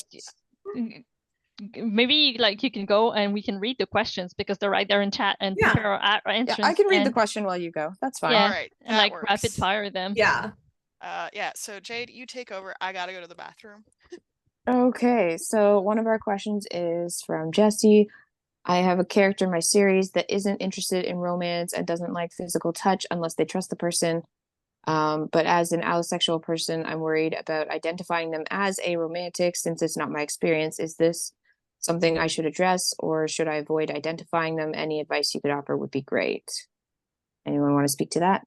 Maybe like you can go and we can read the questions because they're right there in chat, and prepare our answers. Yeah, I can read the question while you go. That's fine. Yeah, all right, and like rapid fire them. Yeah. Yeah, so Jade, you take over. I gotta go to the bathroom. Okay, so one of our questions is from Jesse. I have a character in my series that isn't interested in romance and doesn't like physical touch unless they trust the person. But as an asexual person, I'm worried about identifying them as aromantic since it's not my experience. Is this something I should address, or should I avoid identifying them? Any advice you could offer would be great. Anyone want to speak to that?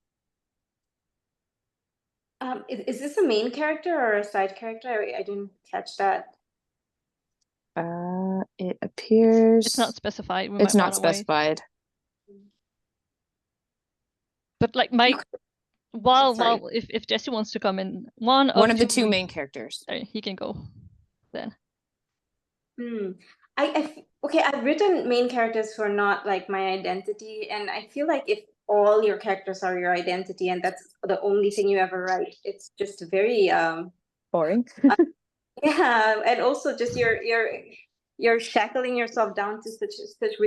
Is this a main character or a side character? I didn't catch that. It appears it's not specified. It's not specified. But like my while if Jesse wants to come in, one of the two main characters, he can go then. Okay, I've written main characters for not like my identity, and I feel like if all your characters are your identity and that's the only thing you ever write, it's just very boring. Yeah, and also just you're shackling yourself down to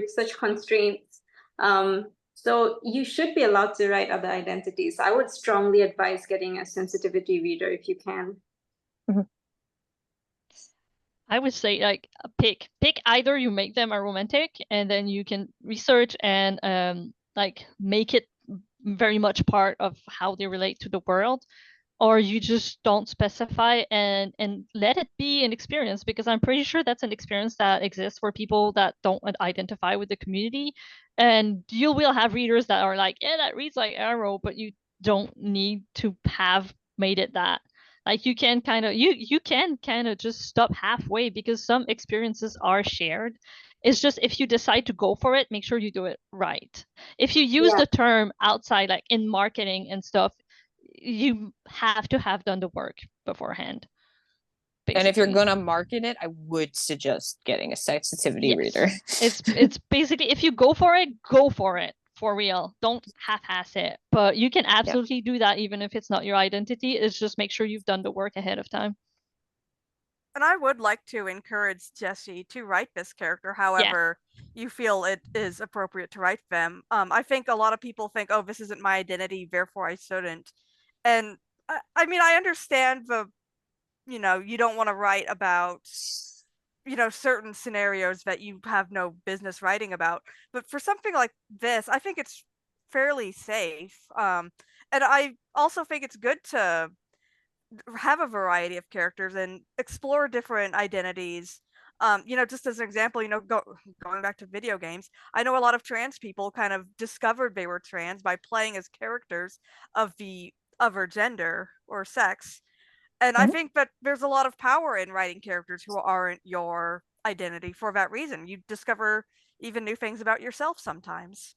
such constraints. So you should be allowed to write other identities. I would strongly advise getting a sensitivity reader if you can. I would say like pick either you make them aromantic and then you can research and like make it very much part of how they relate to the world, or you just don't specify and let it be an experience, because I'm pretty sure that's an experience that exists for people that don't identify with the community, and you will have readers that are like, yeah, that reads like Arrow, but you don't need to have made it that. Like you can kind of just stop halfway, because some experiences are shared. It's just if you decide to go for it, make sure you do it right. If you use the term outside, like in marketing and stuff, you have to have done the work beforehand. Basically. And if you're gonna market it, I would suggest getting a sensitivity reader. It's basically, if you go for it for real. Don't half-ass it. But you can absolutely do that even if it's not your identity. It's just make sure you've done the work ahead of time. And I would like to encourage Jesse to write this character however you feel it is appropriate to write them. I think a lot of people think, oh, this isn't my identity, therefore I shouldn't. And I mean, I understand the, you don't want to write about, certain scenarios that you have no business writing about. But for something like this, I think it's fairly safe. And I also think it's good to have a variety of characters and explore different identities. Just as an example, going back to video games, I know a lot of trans people kind of discovered they were trans by playing as characters of the other gender or sex. And I think that there's a lot of power in writing characters who aren't your identity for that reason. You discover even new things about yourself sometimes.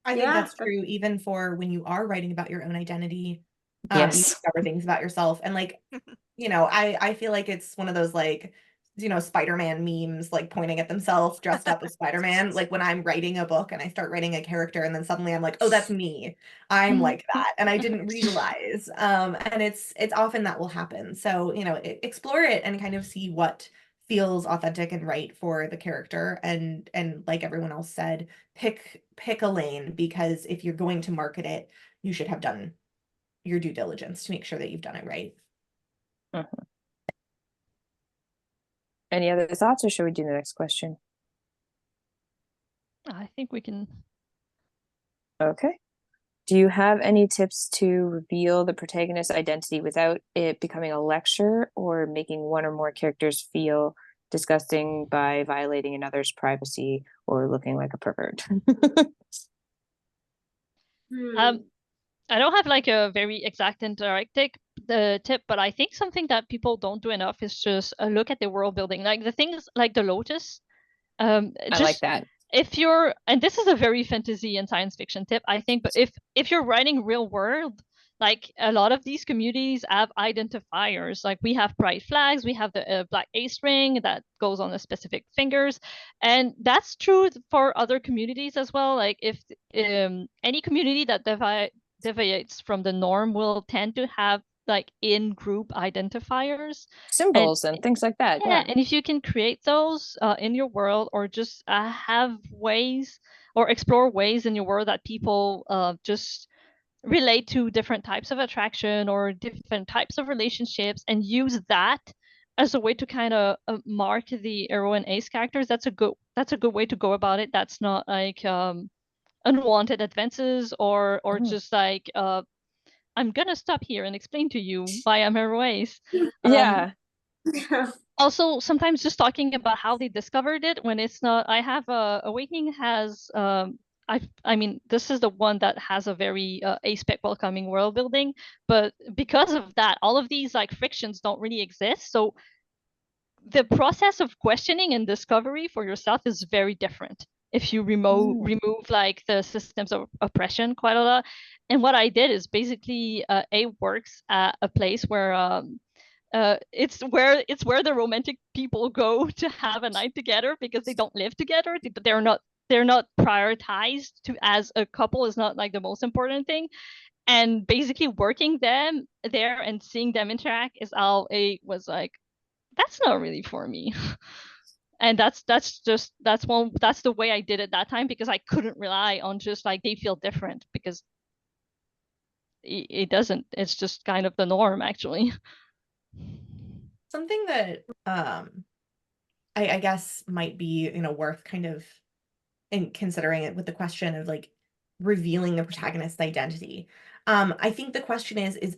I think that's true even for when you are writing about your own identity. You Yes. discover things about yourself. And like, I feel like it's one of those like, Spider-Man memes like pointing at themselves dressed up as Spider-Man. Like when I'm writing a book and I start writing a character and then suddenly I'm like, oh, that's me. I'm like that. And I didn't realize. And it's often that will happen. So, explore it and kind of see what feels authentic and right for the character. And like everyone else said, pick a lane, because if you're going to market it, you should have done your due diligence to make sure that you've done it right. Any other thoughts, or should we do the next question? I think we can. Okay. Do you have any tips to reveal the protagonist's identity without it becoming a lecture or making one or more characters feel disgusting by violating another's privacy or looking like a pervert? I don't have like a very exact and direct tip, but I think something that people don't do enough is just look at the world building. Like the things like the Lotus. I like that. If you're, and this is a very fantasy and science fiction tip, I think, but if you're writing real world, like a lot of these communities have identifiers. Like we have pride flags, we have the black ace ring that goes on the specific fingers, and that's true for other communities as well. Like if any community that deviates from the norm will tend to have like in-group identifiers, Symbols and things like that. yeah, and if you can create those in your world, or just have ways or explore ways in your world that people just relate to different types of attraction or different types of relationships, and use that as a way to kind of mark the Arrow and Ace characters, that's a good way to go about it. That's not like unwanted advances or just like I'm gonna stop here and explain to you why I'm Arrow Ace. Yeah. Also, sometimes just talking about how they discovered it when it's not. I have Awakening has I mean, this is the one that has a very aspec welcoming world building, but because of that, all of these like frictions don't really exist. So the process of questioning and discovery for yourself is very different if you remove like the systems of oppression quite a lot. And what I did is basically A works at a place where it's where the romantic people go to have a night together because they don't live together. They're not prioritized to as a couple is not like the most important thing. And basically working them there and seeing them interact is how A was like, that's not really for me. And that's the way I did it that time, because I couldn't rely on just like they feel different, because it doesn't. It's just kind of the norm actually. Something that I guess might be, worth kind of in considering it with the question of like revealing the protagonist's identity. I think the question is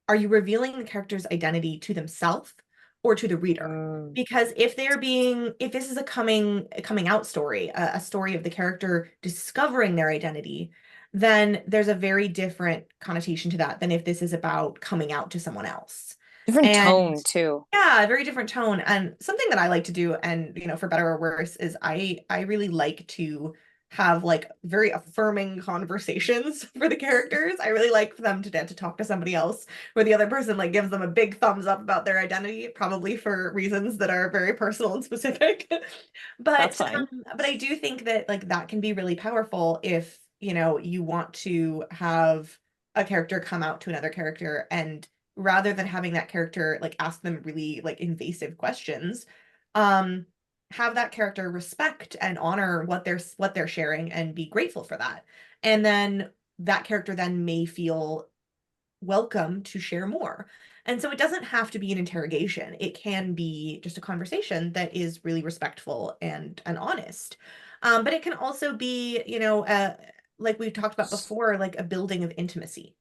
are you revealing the character's identity to themselves or to the reader? Because if this is a coming out story, a story of the character discovering their identity, then there's a very different connotation to that than if this is about coming out to someone else. Different tone too. Yeah, very different tone. And something that I like to do, and for better or worse, is I really like to have like very affirming conversations for the characters. I really like for them to get to talk to somebody else where the other person like gives them a big thumbs up about their identity, probably for reasons that are very personal and specific. That's fine. But I do think that like that can be really powerful if, you know, you want to have a character come out to another character, and rather than having that character like ask them really like invasive questions, have that character respect and honor what they're sharing and be grateful for that. And then that character then may feel welcome to share more. And so it doesn't have to be an interrogation. It can be just a conversation that is really respectful and honest. But it can also be, you know, like we've talked about before, like a building of intimacy.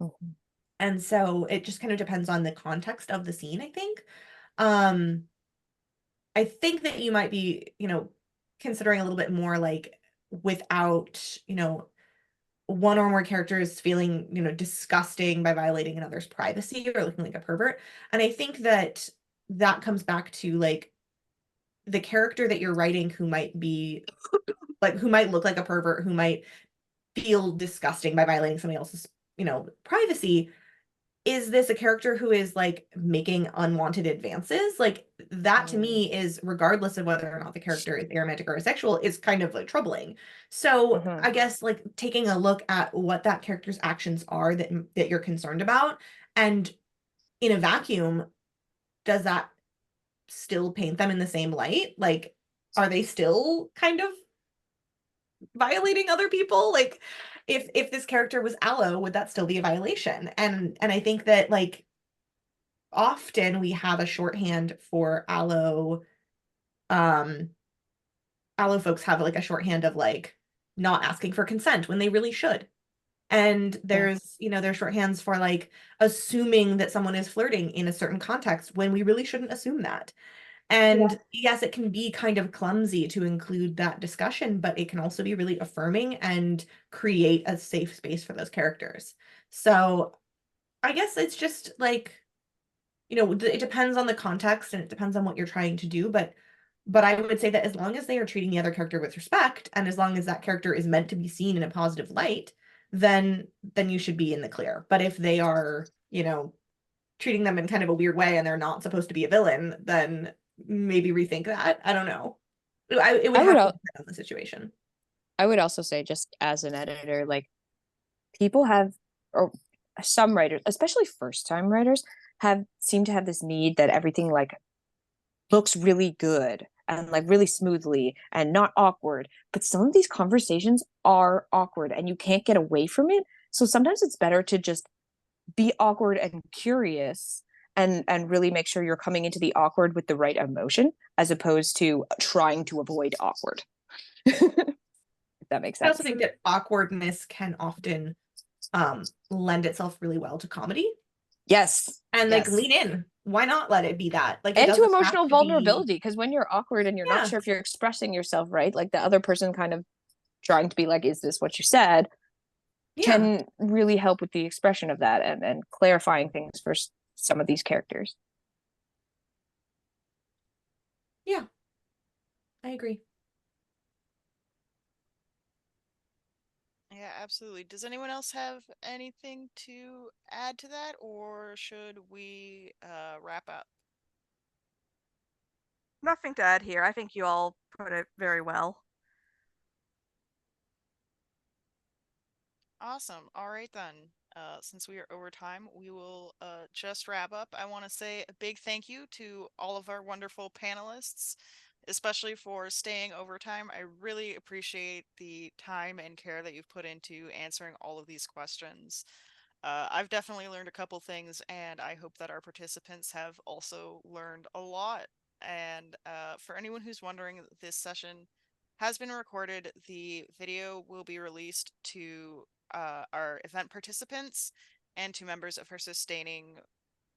Mhm. And so it just kind of depends on the context of the scene, I think. Um, I think that you might be, you know, considering a little bit more like without, you know, one or more characters feeling, you know, disgusting by violating another's privacy or looking like a pervert. And I think that that comes back to like the character that you're writing who might be like who might look like a pervert, who might feel disgusting by violating somebody else's, you know, privacy. Is this a character who is like making unwanted advances? Like that to me is, regardless of whether or not the character is aromantic or asexual, is kind of like troubling. So Mhm. I guess like taking a look at what that character's actions are that you're concerned about, and in a vacuum, does that still paint them in the same light? Like, are they still kind of violating other people? Like, if this character was aloe, would that still be a violation? And I think that like often we have a shorthand for aloe. Aloe folks have like a shorthand of like not asking for consent when they really should. And there's, you know, there's shorthands for like assuming that someone is flirting in a certain context when we really shouldn't assume that. And yes, it can be kind of clumsy to include that discussion, but it can also be really affirming and create a safe space for those characters. So I guess it's just like, you know, it depends on the context and it depends on what you're trying to do, but I would say that as long as they are treating the other character with respect, and as long as that character is meant to be seen in a positive light, then you should be in the clear. But if they are, you know, treating them in kind of a weird way and they're not supposed to be a villain, then maybe rethink that. I don't know. It would I would have to al- depend on the situation. I would also say, just as an editor, like people have, or some writers, especially first time writers, have seem to have this need that everything like looks really good and like really smoothly and not awkward. But some of these conversations are awkward and you can't get away from it. So sometimes it's better to just be awkward and curious and really make sure you're coming into the awkward with the right emotion as opposed to trying to avoid awkward. If that makes I also sense. think that awkwardness can often lend itself really well to comedy. Yes. And like Yes. lean in. Why not let it be that? Like it And to doesn't have emotional to be. vulnerability, because when you're awkward and you're not Yeah. sure if you're expressing yourself right, like the other person kind of trying to be like, is this what you said, Yeah. can really help with the expression of that and clarifying things for some of these characters. Yeah. I agree. Yeah, absolutely. Does anyone else have anything to add to that, or should we wrap up? Nothing to add here. I think you all put it very well. Awesome. All right then. Since we are over time, we will just wrap up. I want to say a big thank you to all of our wonderful panelists, especially for staying overtime. I really appreciate the time and care that you've put into answering all of these questions. I've definitely learned a couple things, and I hope that our participants have also learned a lot. And for anyone who's wondering, this session has been recorded. The video will be released to our event participants and to members of our sustaining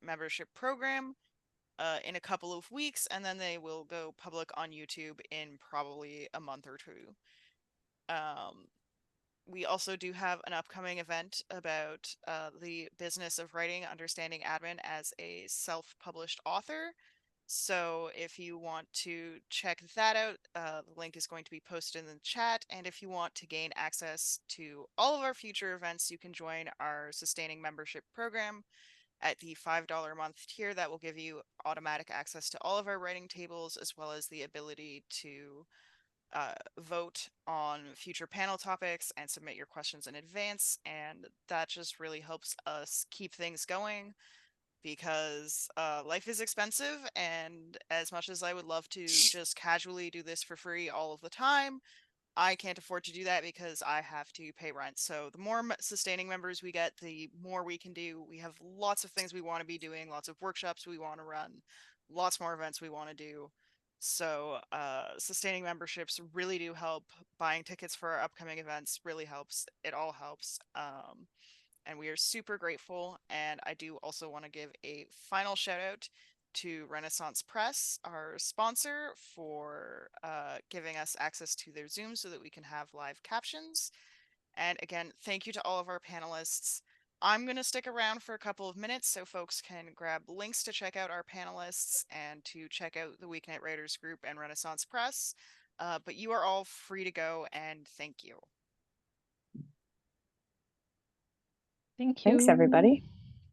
membership program in a couple of weeks, and then they will go public on YouTube in probably a month or two. We also do have an upcoming event about the business of writing, understanding admin as a self-published author. So if you want to check that out, the link is going to be posted in the chat. And if you want to gain access to all of our future events, you can join our sustaining membership program at the $5 a month tier. That will give you automatic access to all of our writing tables, as well as the ability to vote on future panel topics and submit your questions in advance. And that just really helps us keep things going, because life is expensive, and as much as I would love to just casually do this for free all of the time, I can't afford to do that because I have to pay rent. So the more sustaining members we get, the more we can do. We have lots of things we want to be doing, lots of workshops we want to run, lots more events we want to do. So sustaining memberships really do help. Buying tickets for our upcoming events really helps. It all helps. And we are super grateful. And I do also want to give a final shout out to Renaissance Press, our sponsor, for giving us access to their Zoom so that we can have live captions. And again, thank you to all of our panelists. I'm going to stick around for a couple of minutes so folks can grab links to check out our panelists and to check out the Weeknight Writers Group and Renaissance Press. But you are all free to go, and thank you. Thank you. Thanks, everybody.